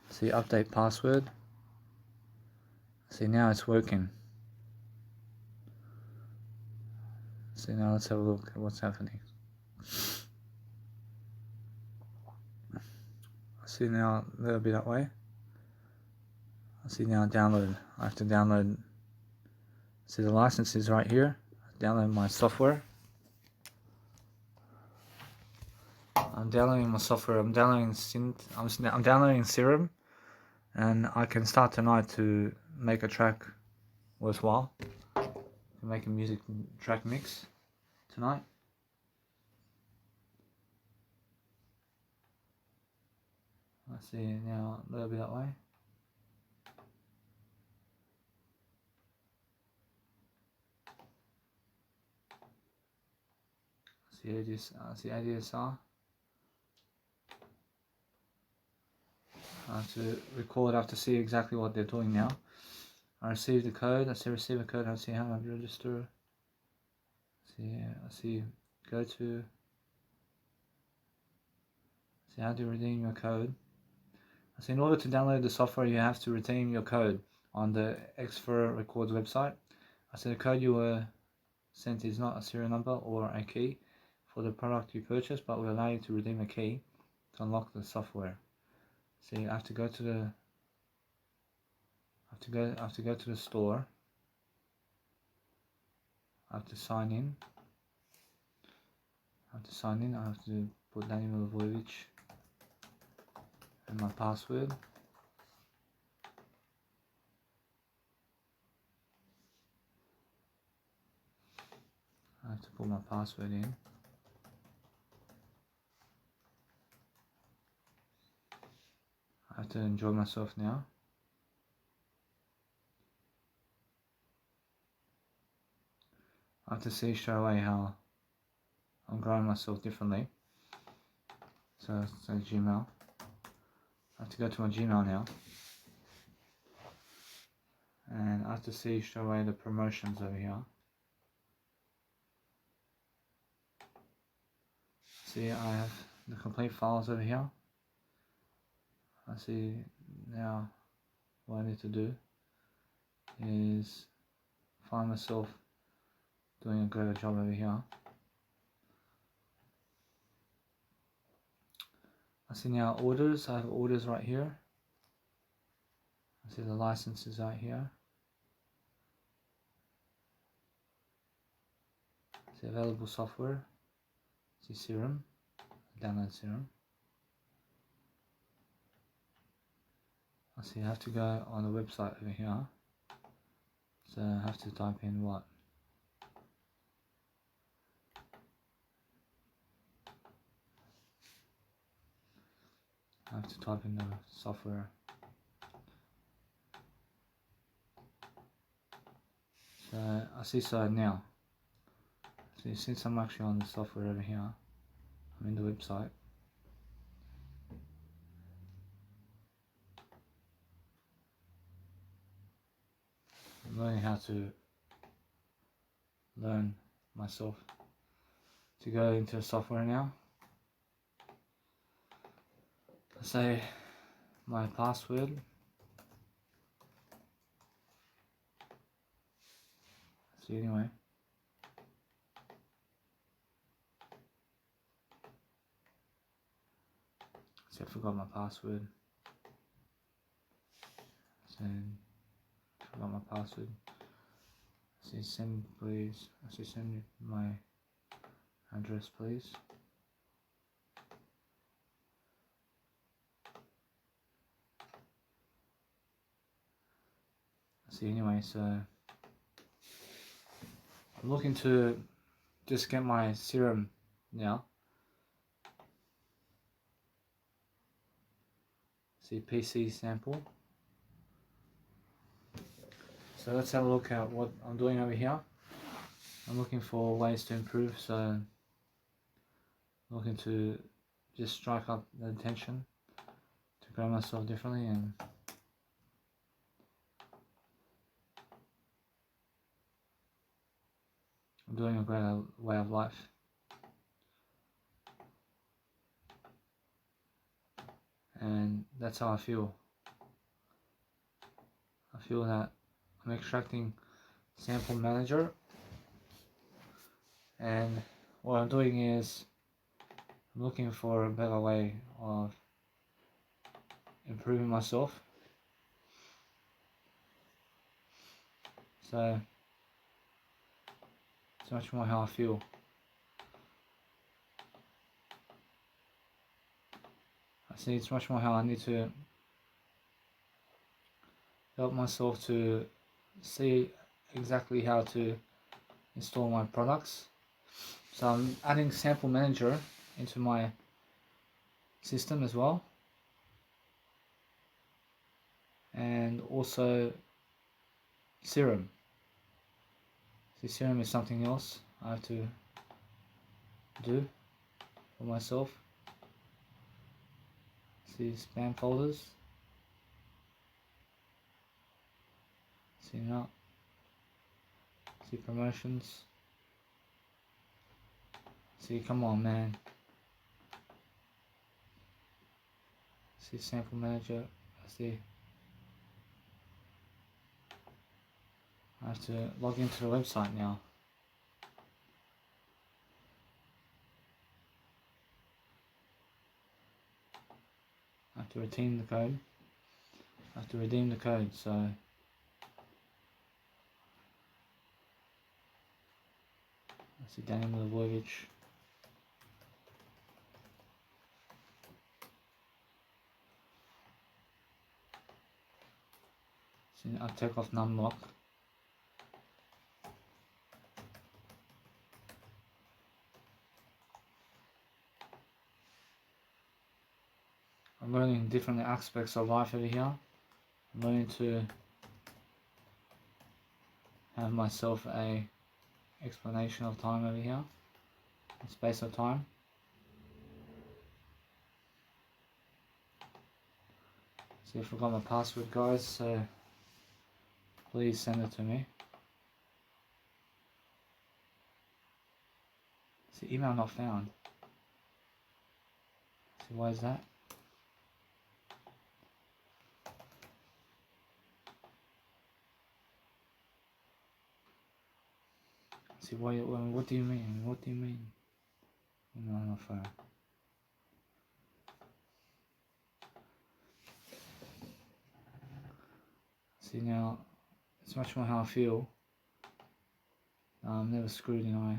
See update password. See now it's working. See now let's have a look at what's happening. See now that'll be that way. See now, download. I have to download. See the license is right here. Download my software. I'm downloading my software. I'm downloading I'm downloading Serum, and I can start tonight to make a track worthwhile. To make a music track mix tonight. Let's see now a little bit that way. See ADSR. I have to record. I have to see exactly what they're doing now. I received the code. I see receive a code. I see how I register. I see go to. See how to redeem your code. I see in order to download the software, you have to redeem your code on the X4 Records website. I see the code you were sent is not a serial number or a key for the product you purchased, but will allow you to redeem a key to unlock the software. See, I have to go to the. I have to go to the store. I have to sign in. I have to put Daniel Lvojevic and my password. I have to put my password in. I have to enjoy myself now. I have to see straight away how I'm growing myself differently. So Gmail. I have to go to my Gmail now. And I have to see straight away the promotions over here. See, I have the complete files over here. I see now what I need to do is find myself doing a greater job over here. I see now orders. I have orders right here. I see the licenses right here. I see available software. I see Serum. Download Serum. I see I have to go on the website over here. So I have to type in what? I have to type in the software. So I see now. So since I'm actually on the software over here, I'm in the website. I'm learning how to learn myself to go into the software now. I say my password. See anyway. See, I forgot my password. And forgot my password. I say send please. I say send my address please. See anyway, so I'm looking to just get my Serum now. See PC sample. So let's have a look at what I'm doing over here. I'm looking for ways to improve, so I'm looking to just strike up the attention to grow myself differently, and I'm doing a greater way of life. And that's how I feel. I feel that I'm extracting sample manager, and what I'm doing is I'm looking for a better way of improving myself. So it's much more how I feel. I see it's much more how I need to help myself to see exactly how to install my products. So I'm adding Sample Manager into my system as well, and also Serum. See, Serum is something else I have to do for myself. See spam folders. See now. See promotions. See, come on, man. See Sample Manager. See. I have to log into the website now. I have to redeem the code. So let's see Daniel Milivojevic. So I'll take off numlock. I'm learning different aspects of life over here. I'm learning to have myself a explanation of time over here, space of time. See, I forgot my password, guys, so please send it to me. See, email not found. See, why is that? See, what do you mean? What do you mean? Email not found. See, now it's much more how I feel. I'm never screwed, you know.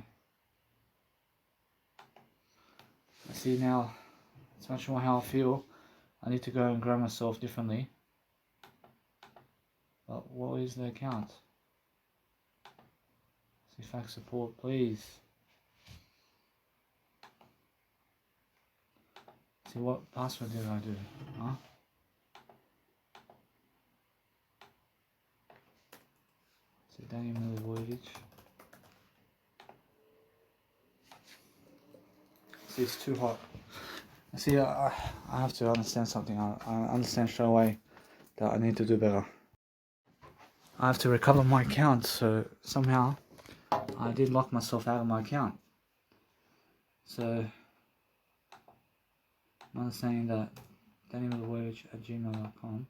See, now it's much more how I feel. I need to go and grow myself differently. But what is the account? See, fax support, please. See, what password did I do? Huh? See, Daniel Milivojevic. See, it's too hot. See, I have to understand something. I understand straight away that I need to do better. I have to recover my account, so somehow I did lock myself out of my account. So I'm understanding that danielmilivojevic@gmail.com.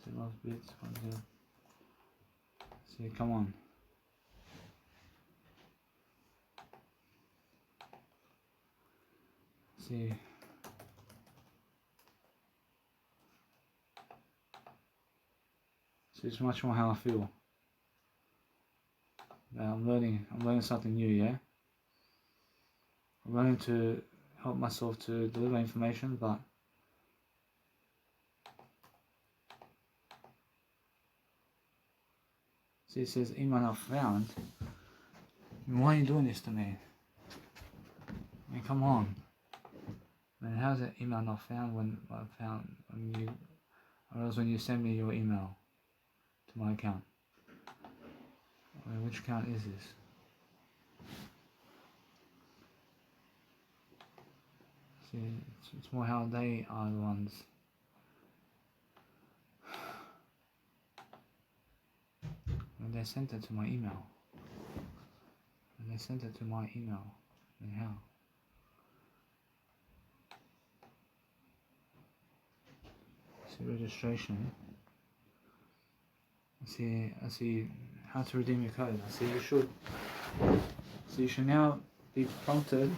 See, love bits, see, come on. See, it's much more how I feel. I'm learning something new, yeah? I'm learning to help myself to deliver information, but see, it says email not found. Why are you doing this to me? I mean, come on. I mean, how's that email not found when you send me your email to my account? I mean, which account is this? See, it's more how they are the ones. And they sent it to my email. Then how? See, registration. I see how to redeem your code. You should now be prompted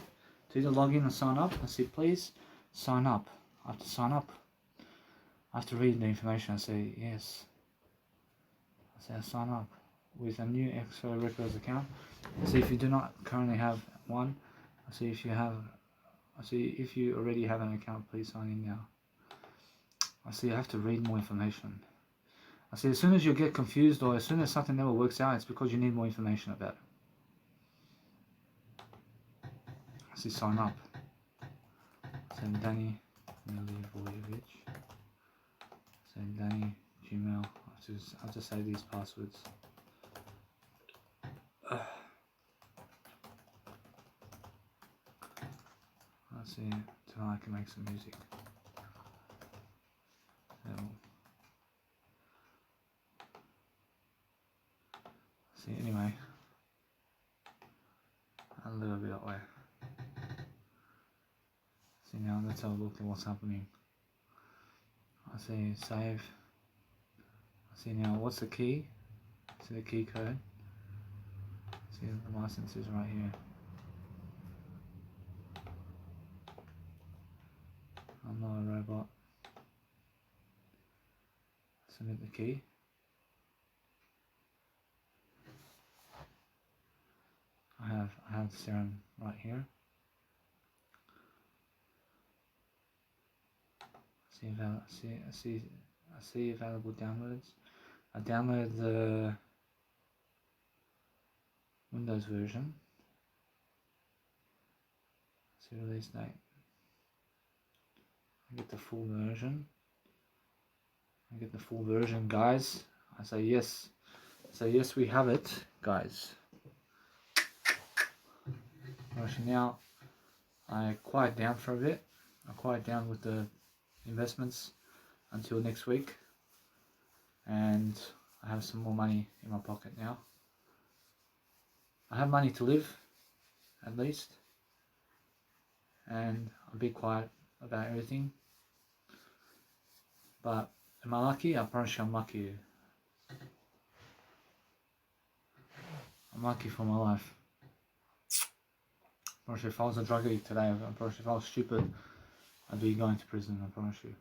to either log in and sign up. Please sign up. I have to sign up. I have to read the information. I say yes. I say I sign up with a new X-Ray Records account. I see if you do not currently have one. I see if you have. I see if you already have an account. Please sign in now. I see I have to read more information. I see as soon as you get confused or as soon as something never works out, it's because you need more information about it. I see sign up. Send Danny Milivojevic. Send Danny Gmail. I'll just say these passwords. Let's see. Tonight I can make some music. So, see, anyway, a little bit that way. See, now let's have a look at what's happening. I see save. I see now what's the key. See the key code. See the license is right here. I'm not a robot. Submit the key. I have the serum right here. I see available downloads. I download the Windows version. See release date. I get the full version. Guys. I say yes. We have it, guys. Actually, now I quiet down for a bit. I quiet down with the investments until next week, and I have some more money in my pocket now. I have money to live, at least, and I'll be quiet about everything. But am I lucky? I promise you I'm lucky. I'm lucky for my life. I promise you if I was a drug addict today, I promise you if I was stupid, I'd be going to prison, I promise you.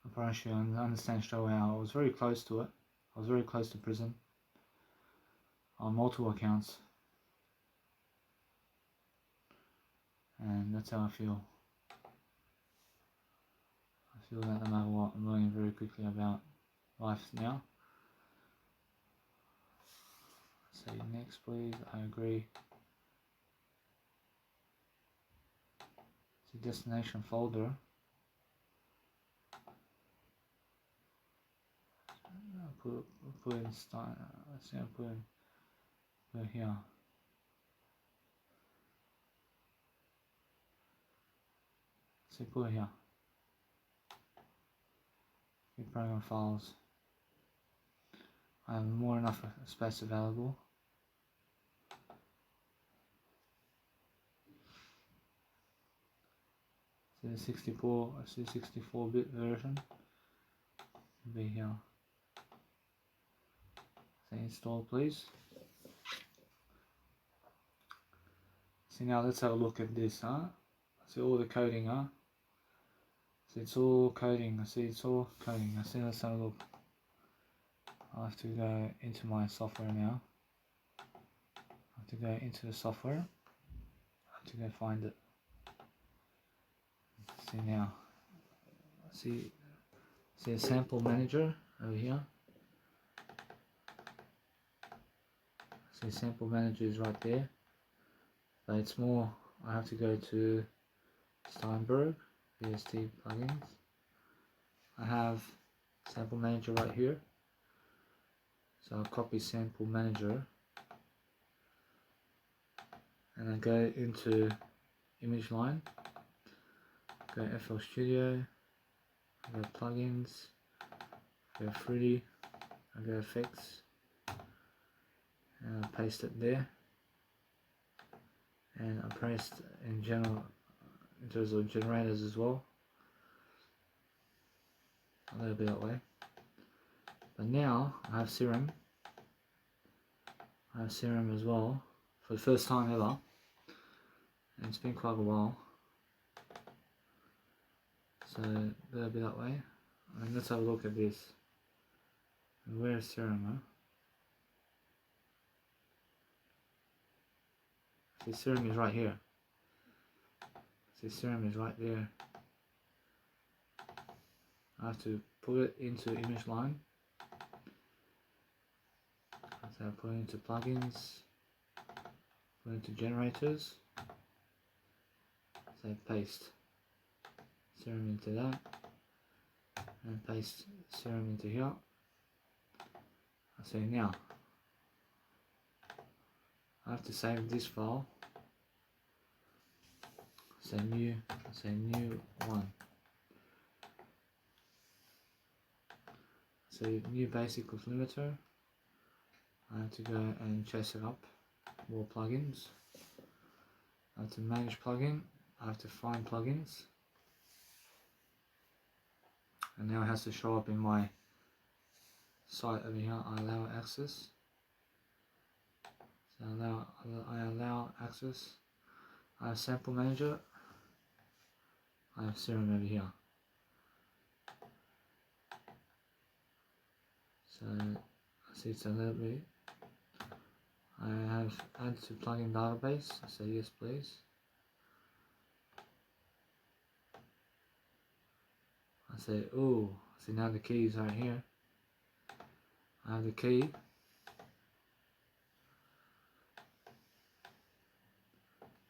I promise you, and I understand straight away, I was very close to it. I was very close to prison on multiple accounts, and that's how I feel. I feel that no matter what, I'm learning very quickly about life now. Say next please, I agree. See destination folder. Put in style. Let's see, put here. See, put here. Keep program files. I have more enough space available. See the 64-bit version. Be here. Say install please. See now let's have a look at this, See all the coding, See it's all coding, I see it's all coding. I see let's have a look. I have to go into my software now. I have to go into the software. I have to go find it. See now. See a sample manager over here. See sample manager is right there. But it's more, I have to go to Steinberg, VST plugins. I have sample manager right here. So I'll copy sample manager. And I go into image line. Go FL Studio. I go plugins. I go 3D. I go effects. And I paste it there. And I paste in general in terms of generators as well. A little bit that way. But now I have Serum. I have Serum as well for the first time ever. And it's been quite a while. So that'll be that way. And let's have a look at this. And where's serum, huh? See, serum is right here. See, serum is right there. I have to put it into image line. So I put it into plugins, put it into generators. So paste serum into that, and paste serum into here. I say now I have to save this file. Say new one. So new basic with limiter. I have to go and chase it up. More plugins. I have to manage plugin. I have to find plugins. And now it has to show up in my site over here. I allow access. So I allow access. I have sample manager. I have serum over here. So I see it's a little bit. I have add to plugin database. I say yes please. I say oh, see now the key is right here. I have the key.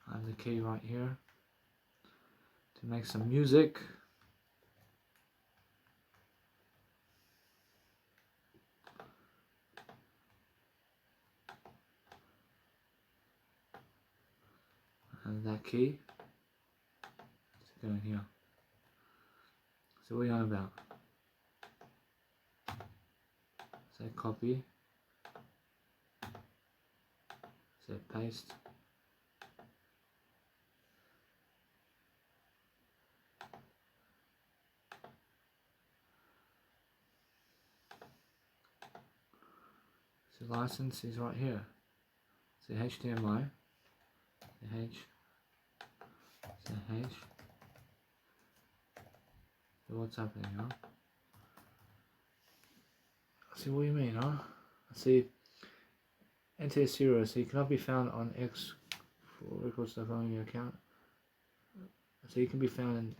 I have the key right here to make some music. And that key to go in here. So what are you on about? Say copy. Say paste. So license is right here. Say HDMI. Say H. Say H. So what's happening, huh? See what you mean, huh? See, enter 0, so you cannot be found on X for records that are on your account. So you can be found in,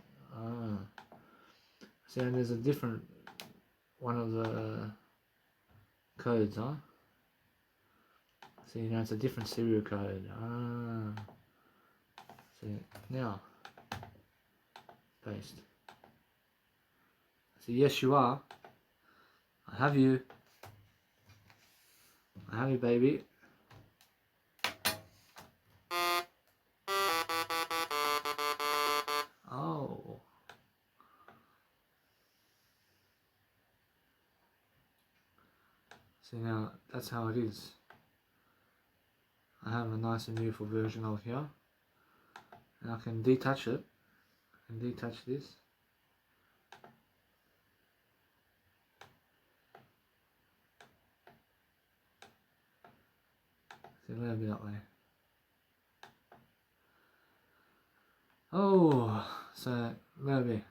see, and there's a different one of the codes, huh? See, now it's a different serial code. See, now, paste. See, yes you are. I have you. I have you, baby. Oh. See, now that's how it is. I have a nice and beautiful version of here. And I can detach it. And detach this. See, a little bit that way. Oh, so little bit.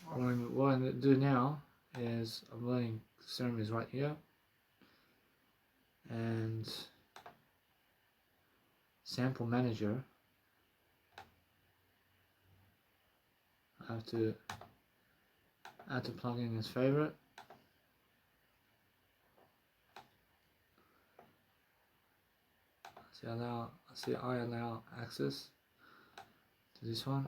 What I'm going to do now is I'm letting serum is right here, and sample manager. I have to add to plugin as favorite. See, I allow access to this one.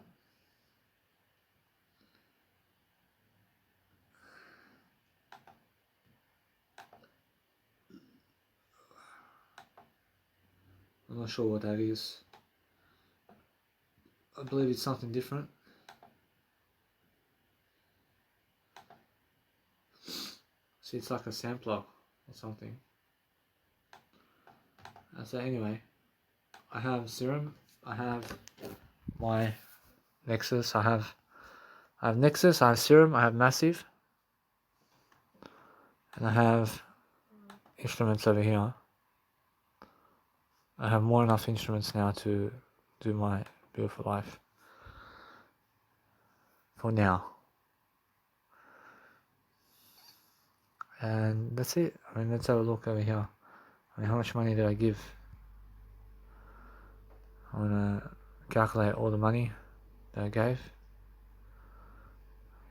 I'm not sure what that is. I believe it's something different. See, it's like a sampler or something. So anyway, I have serum. I have my Nexus. I have Nexus. I have serum. I have massive, and I have instruments over here. I have more enough instruments now to do my beautiful life. for now. And that's it. I mean, let's have a look over here. I mean, how much money did I give? I'm gonna calculate all the money that I gave.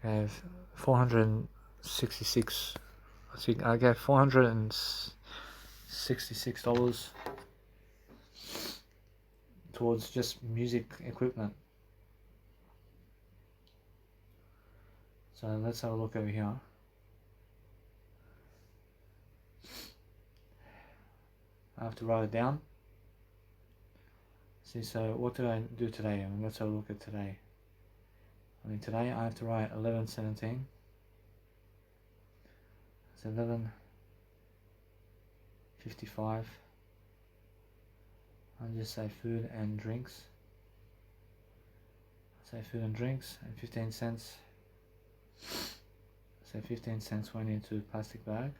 I gave 466. I gave $466 towards just music equipment. So let's have a look over here. I have to write it down. See, so what did I do today? I mean, let's have a look at today. I mean, today I have to write 11:17. It's 11:55. I'll just say food and drinks. Say food and drinks, and 15 cents. Say 15 cents went into a plastic bag.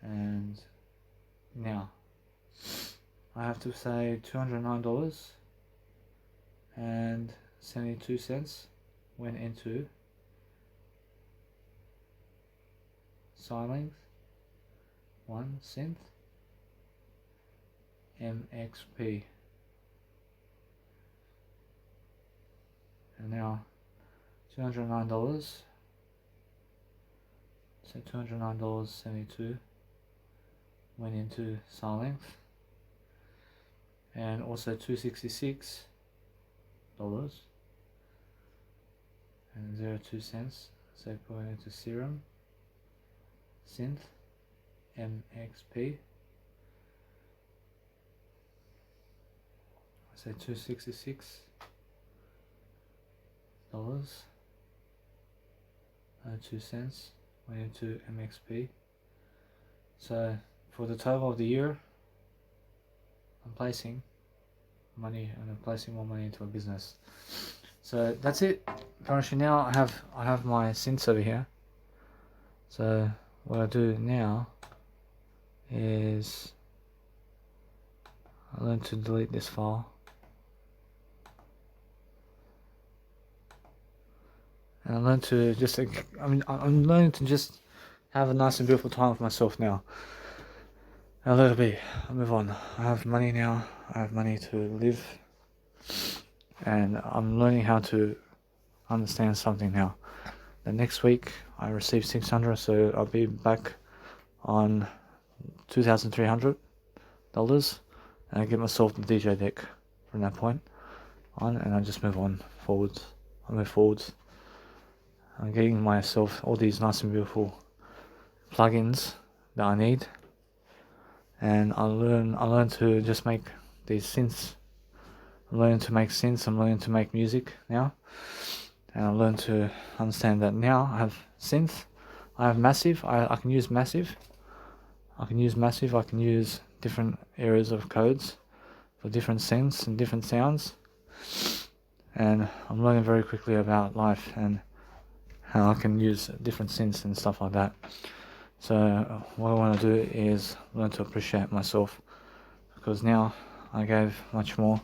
And now I have to say $209.72 went into Silings 1 cent MXP. And now $209, so $209.72 went into Silings, and also $266 and 02 cents, so going into Serum Synth MXP. So $266 2 cents went into MXP. So for the total of the year, I'm placing money, and I'm placing more money into a business. So that's it. Currently now I have my synths over here. So what I do now is I learn to delete this file. And I learn to just, I'm learning to just have a nice and beautiful time with myself now. A little bit, I'll move on. I have money now, I have money to live, and I'm learning how to understand something now. The next week I receive $600, so I'll be back on $2,300, and I get myself the DJ deck from that point on, and I just move on forwards. I move forwards. I'm getting myself all these nice and beautiful plugins that I need, and I learn to just make these synths. I'm learning to make synths. I'm learning to make music now, and I learn to understand that now I have synth, I have massive. I can use massive. I can use different areas of codes for different synths and different sounds, and I'm learning very quickly about life and how I can use different synths and stuff like that. So what I want to do is learn to appreciate myself, because now I gave much more,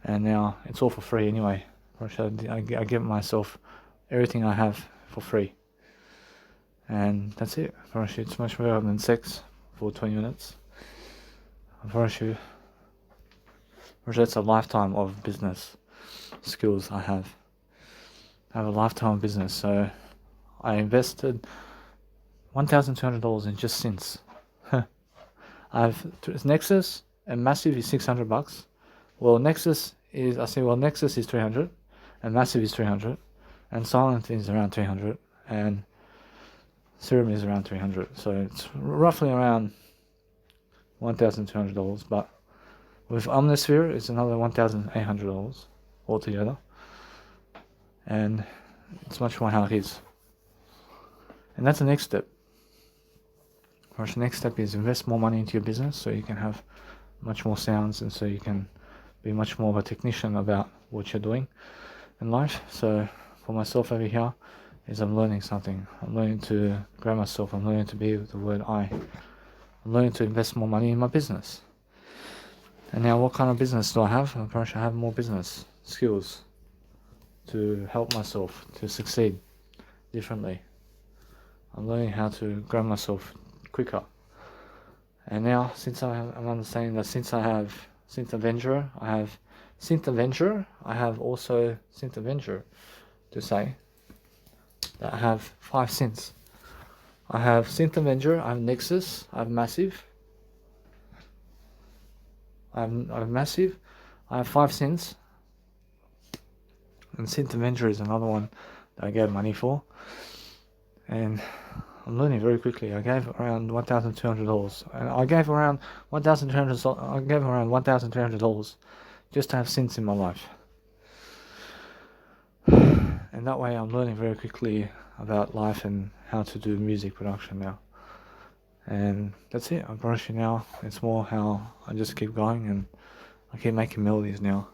and now it's all for free anyway. I give myself everything I have for free, and that's it. It's much better than sex for 20 minutes. That's a lifetime of business skills I have. I have a lifetime of business, so I invested $1,200 in just synths. I have Nexus, and Massive is $600. Well, Nexus is 300, and Massive is 300, and Silent is around 300, and Serum is around 300. So it's roughly around $1,200. But with Omnisphere, it's another $1,800 altogether, and it's much more how it is. And that's the next step. The next step is invest more money into your business, so you can have much more sounds, and so you can be much more of a technician about what you're doing in life. So for myself over here is I'm learning something. I'm learning to grow myself. I'm learning to be with the word I. I'm learning to invest more money in my business. And now what kind of business do I have? I have more business. skills to help myself to succeed differently. I'm learning how to grow myself quicker. And now, since I'm understanding that since I have Synth Avenger, I have Synth Avenger, I have also Synth Avenger to say that I have 5 synths. I have Synth Avenger, I have Nexus, I have Massive, I have Massive, I have 5 synths, and Synth Avenger is another one that I gave money for, and I'm learning very quickly. I gave around $1,200, and I gave around $1,300 just to have synths in my life, and that way I'm learning very quickly about life and how to do music production now. And that's it. I'm brushing now. It's more how I just keep going, and I keep making melodies now,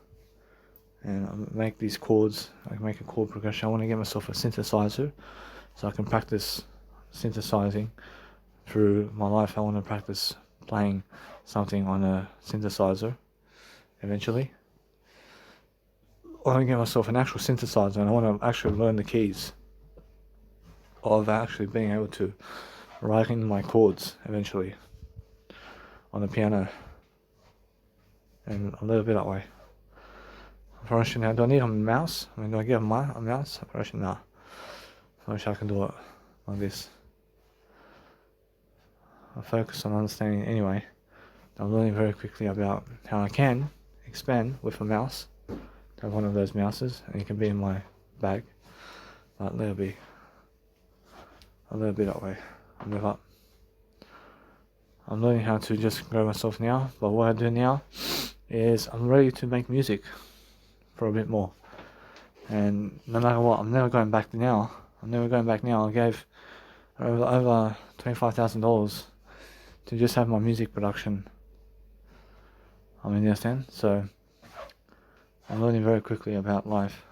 and I make these chords. I make a chord progression. I want to get myself a synthesizer so I can practice synthesizing through my life. I want to practice playing something on a synthesizer eventually. I want to get myself an actual synthesizer, and I want to actually learn the keys of actually being able to write in my chords eventually on the piano, and a little bit that way. Probably now, do I need a mouse? I mean, do I get a mouse? Probably nah. I wish I can do it like this. I focus on understanding anyway. I'm learning very quickly about how I can expand with a mouse. I have one of those mouses, and it can be in my bag. But a little bit that way. I'll move up. I'm learning how to just grow myself now, but what I do now is I'm ready to make music for a bit more. And no matter what, I'm never going back now. I gave over $25,000 to just have my music production. I mean, you understand? So I'm learning very quickly about life.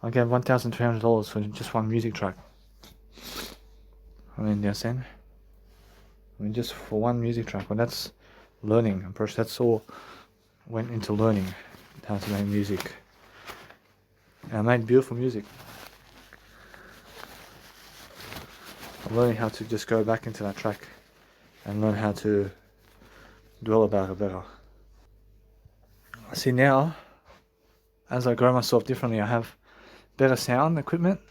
I gave $1,300 for just one music track. I mean, you understand? I mean, just for one music track. But that's learning. I'm pretty sure that's all went into learning how to make music. And I made beautiful music. I'm learning how to just go back into that track and learn how to dwell about it better. I see now, as I grow myself differently, I have better sound equipment.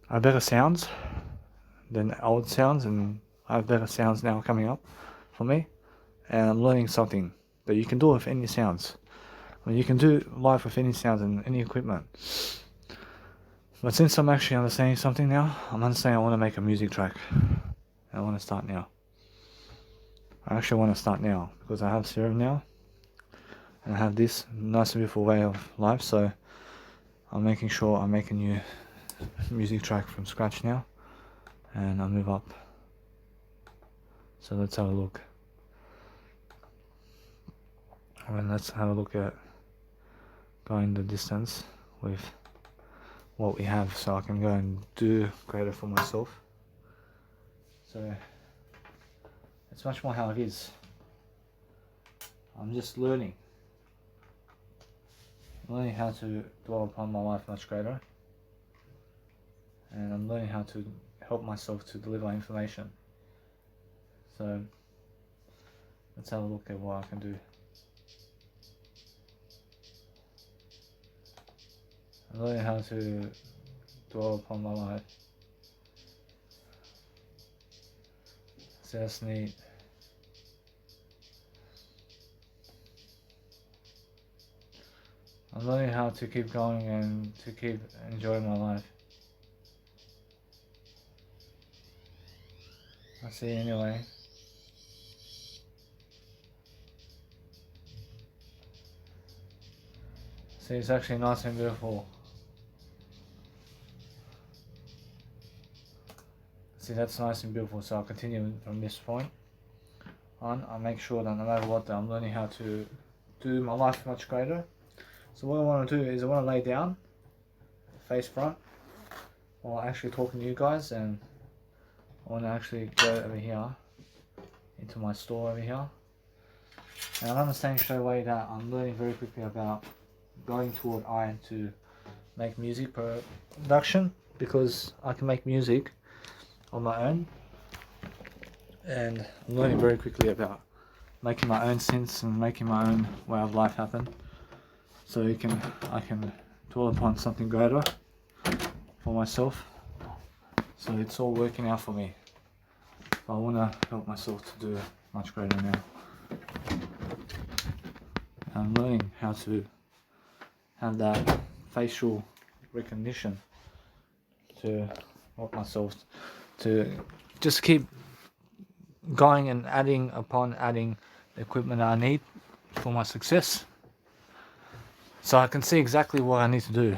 I have better sounds than old sounds, and I have better sounds now coming up for me. And I'm learning something that you can do with any sounds. I mean, you can do live with any sounds and any equipment. But since I'm actually understanding something now, I'm understanding I want to make a music track. I want to start now. I actually want to start now because I have Serum now, and I have this nice and beautiful way of life. So I'm making sure I make a new music track from scratch now, and I'll move up. So let's have a look. And let's have a look at going the distance with what we have, so I can go and do greater for myself. So it's much more how it is. I'm just learning how to dwell upon my life much greater, and I'm learning how to help myself to deliver information. So let's have a look at what I can do. I'm learning how to dwell upon my life. So that's neat. I'm learning how to keep going and to keep enjoying my life. I see anyway. See, it's actually nice and beautiful. See, that's nice and beautiful, so I'll continue from this point on. I'll make sure that no matter what, I'm learning how to do my life much greater. So what I want to do is I want to lay down, face front, while actually talking to you guys, and I want to actually go over here, into my store over here. And I'm understanding straight away that I'm learning very quickly about going toward iron to make music production, because I can make music on my own, and I'm learning very quickly about making my own synths and making my own way of life happen, so I can dwell upon something greater for myself. So it's all working out for me. I want to help myself to do much greater now. I'm learning how to have that facial recognition to help myself to just keep going and adding upon adding the equipment I need for my success, so I can see exactly what I need to do.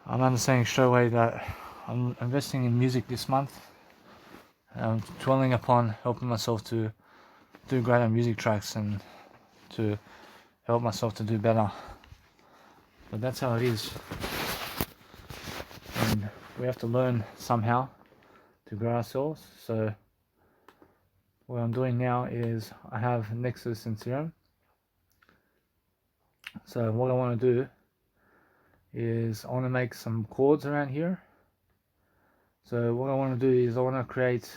I'm understanding straight away that I'm investing in music this month. I'm dwelling upon helping myself to do greater music tracks and to help myself to do better. But that's how it is. And we have to learn somehow to grow ourselves. So what I'm doing now is I have Nexus and Serum. So what I want to do is I want to make some chords around here. So what I want to do is I want to create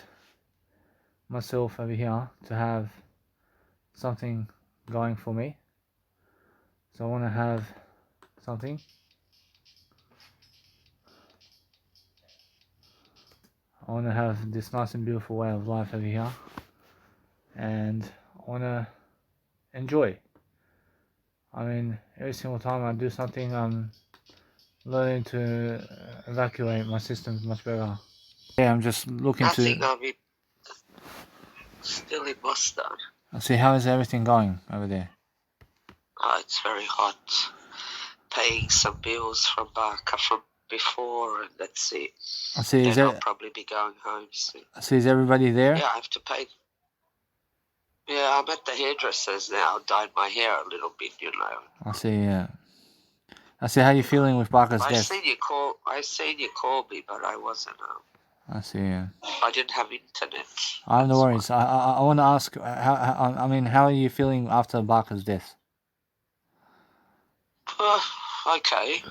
myself over here to have something going for me. So I want to have something. I want to have this nice and beautiful way of life over here, and I want to enjoy. I mean, every single time I do something, I'm learning to evacuate my systems much better. Yeah, I'm just looking Nothing, I mean, still in Boston. see how is everything going over there. Oh, it's very hot. Paying some bills from before, and that's it. I see. Then I'll probably be going home soon. I see. Is everybody there? Yeah, I have to pay. Yeah, I'm at the hairdresser's now. Dyed my hair a little bit, you know. I see. Yeah. I see. How you feeling with Barker's death? I seen you call me, but I wasn't. I see. Yeah. I didn't have internet. No worries. I want to ask how are you feeling after Barker's death? Okay.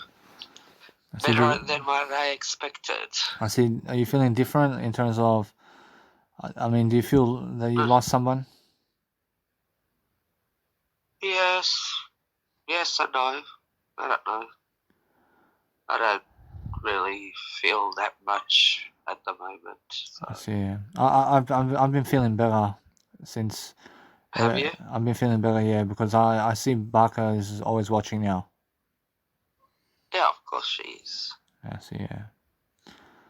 Better than what I expected. I see. Are you feeling different in terms of? I mean, do you feel that you lost someone? Yes. Yes and no. I don't know. I don't really feel that much at the moment. So. I see. I've been feeling better since. Have you? I've been feeling better, yeah, because I see Barker is always watching now. Yeah, of course she is. I see. Yeah.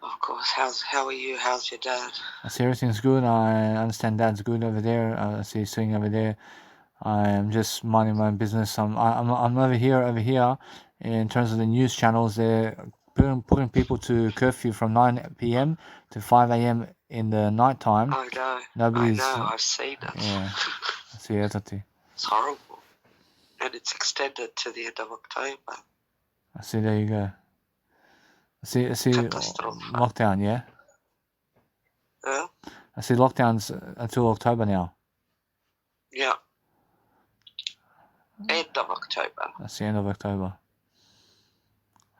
Of course. How are you? How's your dad? I see everything's good. I understand Dad's good over there. I see he's sitting over there. I am just minding my own business. I'm over here. In terms of the news channels, they're putting people to curfew from 9 p.m. to 5 a.m. in the night time. I know. Nobody's. I know. I've seen it. Yeah. I see it. It's horrible, and it's extended to the end of October. I see. There you go. I see lockdown. Yeah. Yeah. I see lockdowns until October now. Yeah. End of October. That's the end of October.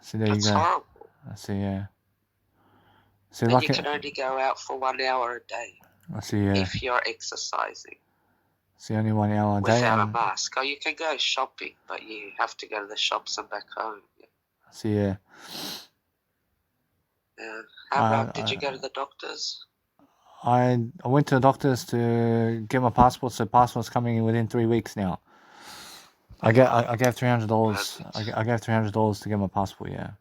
So there That's you go. Horrible. I see, yeah. See, and you can only go out for 1 hour a day. I see, yeah. If you're exercising. See, only 1 hour a day. Without a mask. Or you can go shopping, but you have to go to the shops and back home. Yeah. I see, yeah. Yeah. How about, did you go to the doctors? I went to the doctors to get my passport, so passport's coming in within 3 weeks now. I gave $300. I gave $300 to get my passport. Yeah.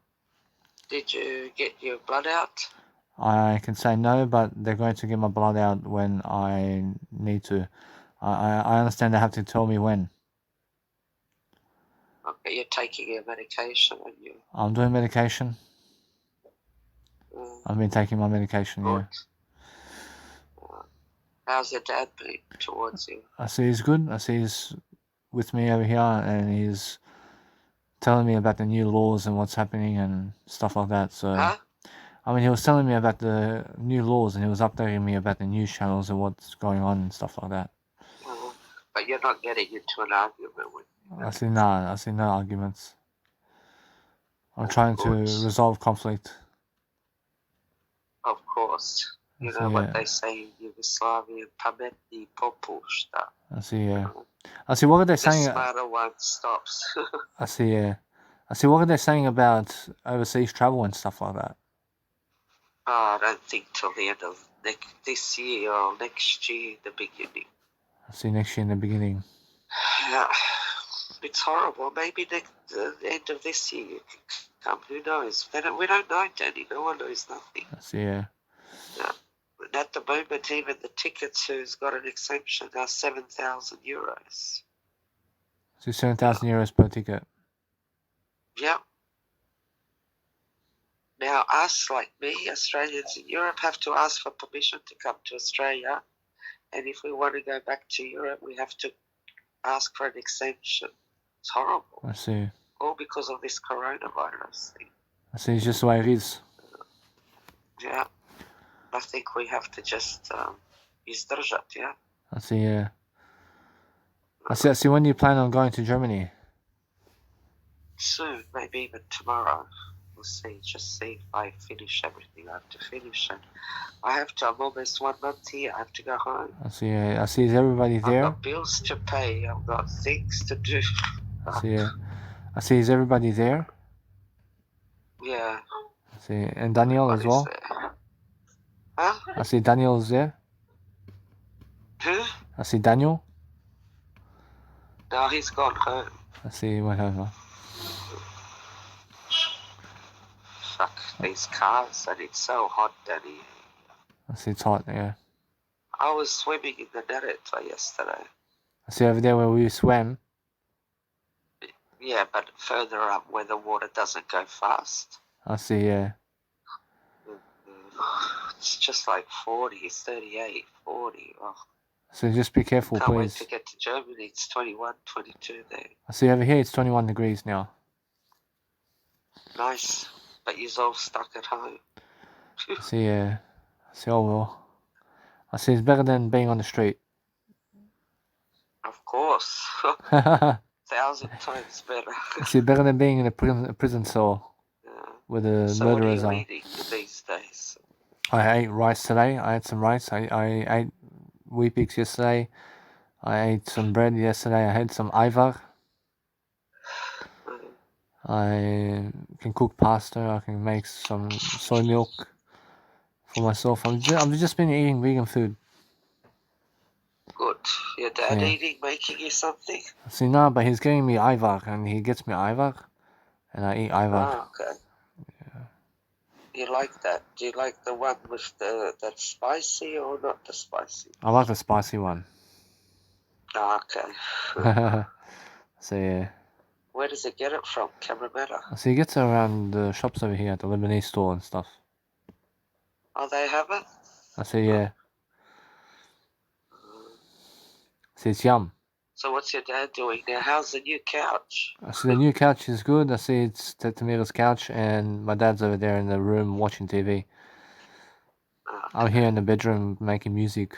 Did you get your blood out? I can say no, but they're going to get my blood out when I need to. I understand they have to tell me when. Okay, you're taking your medication, aren't you? I'm doing medication. I've been taking my medication. Good. Yeah. How's your dad been towards you? I see he's good. I see he's with me over here, and he's telling me about the new laws and what's happening and stuff like that. So, I mean, he was telling me about the new laws, and he was updating me about the news channels and what's going on and stuff like that. But you're not getting into an argument with me. I see no arguments. I'm trying to course. resolve conflict. Of course. You I know see, what they say in Yugoslavia, pametni popušta. I see, I see, what are they The saying? smarter one stops. I see, I see, what are they saying about overseas travel and stuff like that? I don't think till the end of this year or next year, the beginning. I see, next year in the beginning. Yeah, it's horrible. Maybe the end of this year you can come. Who knows? We don't know, Danny. No one knows nothing. I see, Yeah. But at the moment, even the tickets who's got an exemption are €7,000. So €7,000 per ticket. Yeah. Now, us, like me, Australians in Europe, have to ask for permission to come to Australia. And if we want to go back to Europe, we have to ask for an exemption. It's horrible. I see. All because of this coronavirus thing. I see, it's just the way it is. Yeah. I think we have to just izdržat, yeah? I see, I see, when do you plan on going to Germany? Soon, maybe even tomorrow. We'll see. Just see if I finish everything I have to finish. And I'm almost 1 month here. I have to go home. I see, is everybody there? I've got bills to pay. I've got things to do. I see, is everybody there? Yeah. I see, and Daniel as well? There? Huh? I see Daniel's there. Who? I see Daniel. No, he's gone home. I see, he went over. Fuck these cars, and it's so hot, Danny. I see, it's hot, yeah. I was swimming in the Neretva yesterday. I see over there where we swam. Yeah, but further up where the water doesn't go fast. I see, yeah. It's just like 40, 38, 40. Oh, So just be careful, can't wait please. to get to Germany. It's 21, 22 there. I see over here it's 21 degrees now. Nice, but you're all stuck at home. I see, I see, oh well. I see it's better than being on the street. Of course. I 1,000 times better. see, better than being in a prison cell Yeah. where the So murderers what are are. you eating these days? I ate rice today. I had some rice. I ate Weet-Bix yesterday. I ate some bread yesterday. I had some Ivar. I can cook pasta. I can make some soy milk for myself. I've just been eating vegan food. Good. Your dad Yeah. making you something? See, no, but he's getting me Ivar, and he gets me Ivar, and I eat Ivar. Ah, okay. Yeah. You like that? Do you like the one with that's spicy or not the spicy? I like the spicy one. Ah, okay. So yeah. Where does it get it from? Cabramatta? So he gets it around the shops over here at the Lebanese store and stuff. Oh, they have it? I say, yeah. See, it's yum. So what's your dad doing now? How's the new couch? I see the new couch is good. I see it's Tomato's couch, and my dad's over there in the room watching TV. Okay. I'm here in the bedroom making music.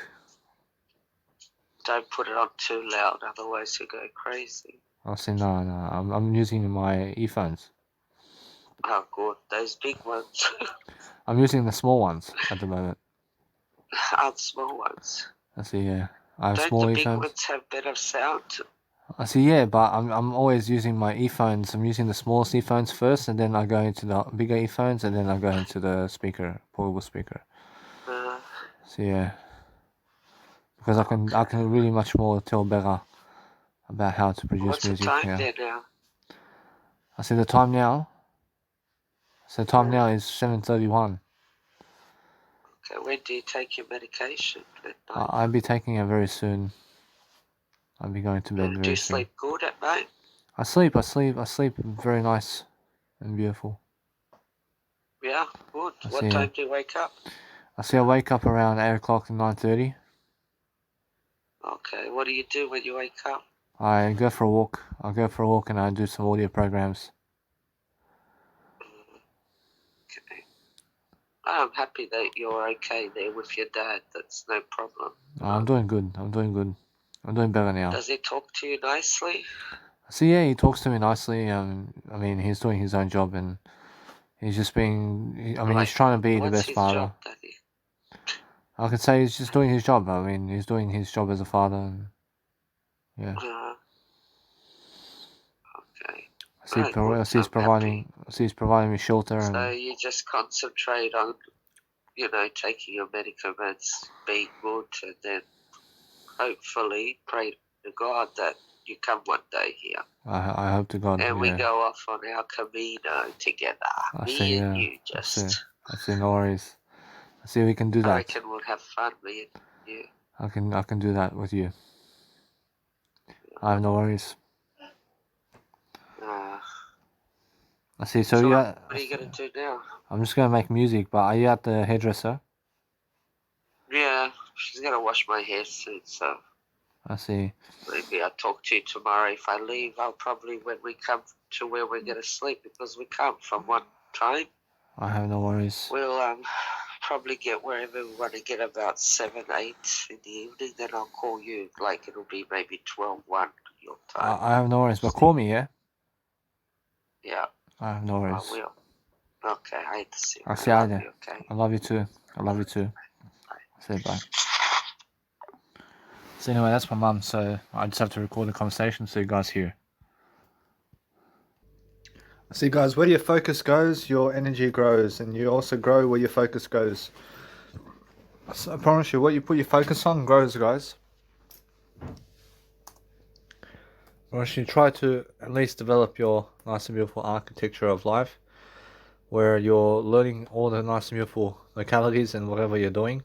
Don't put it on too loud, otherwise you'll go crazy. I say, no, I'm using my earphones. Oh, good. Those big ones. I'm using the small ones at the moment. Oh, the small ones. I see, yeah. I have Don't small the earphones. big ones have better sound? I see, yeah, but I'm always using my earphones. I'm using the smallest earphones first, and then I go into the bigger earphones, and then I go into the portable speaker. So yeah, because I can really much more tell better about how to produce What's music. What's the time Yeah. there now? I see the time now. So the time now is 7:31. Okay, when do you take your medication at night? I'll be taking it very soon. I'll be going to bed very soon. Do you sleep good at night? I sleep very nice and beautiful. Yeah, good. What time do you wake up? I wake up around 8 o'clock to 9:30. Okay, what do you do when you wake up? I go for a walk. And I do some audio programs. Okay. I'm happy that you're okay there with your dad. That's no problem. I'm doing good. I'm doing better now. Does he talk to you nicely? So yeah, he talks to me nicely. I mean, he's doing his own job, and he's just being. I mean, he's trying to be the What's best his father. job, Daddy? I could say he's just doing his job. I mean, he's doing his job as a father, and yeah. Okay. I see, Right, good. I see he's I'm providing. happy. I see he's providing me shelter, So and you just concentrate on, taking your medicaments, being good, and then hopefully pray to God that you come one day here. I hope to God. And we Yeah. go off on our Camino together. I Me see. and Yeah. you just. I see. No worries. I see we can do I that. reckon we'll have fun, me and you. I can do that with you. I have no worries. I see. So yeah. What are you gonna do now? I'm just gonna make music. But are you at the hairdresser? Yeah, she's gonna wash my hair soon, so I see. maybe I'll talk to you tomorrow. If I leave, I'll probably when we come to where we're gonna sleep, because we come from one time. I have no worries. We'll probably get wherever we want to get about 7, 8 in the evening. Then I'll call you. Like it'll be maybe 12, 1 your time. I have no worries. But call me, yeah. Yeah, I have no I worries. will. Okay, I hate to see you. I'll see you love later. you, okay? I love you too. I love you too. Say bye. So anyway, that's my mum. So I just have to record the conversation so you guys hear. See, guys, where your focus goes, your energy grows, and you also grow where your focus goes. So I promise you, what you put your focus on grows, guys. Or you try to at least develop your nice and beautiful architecture of life, where you're learning all the nice and beautiful localities and whatever you're doing,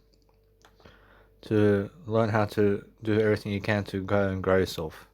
to learn how to do everything you can to go and grow yourself.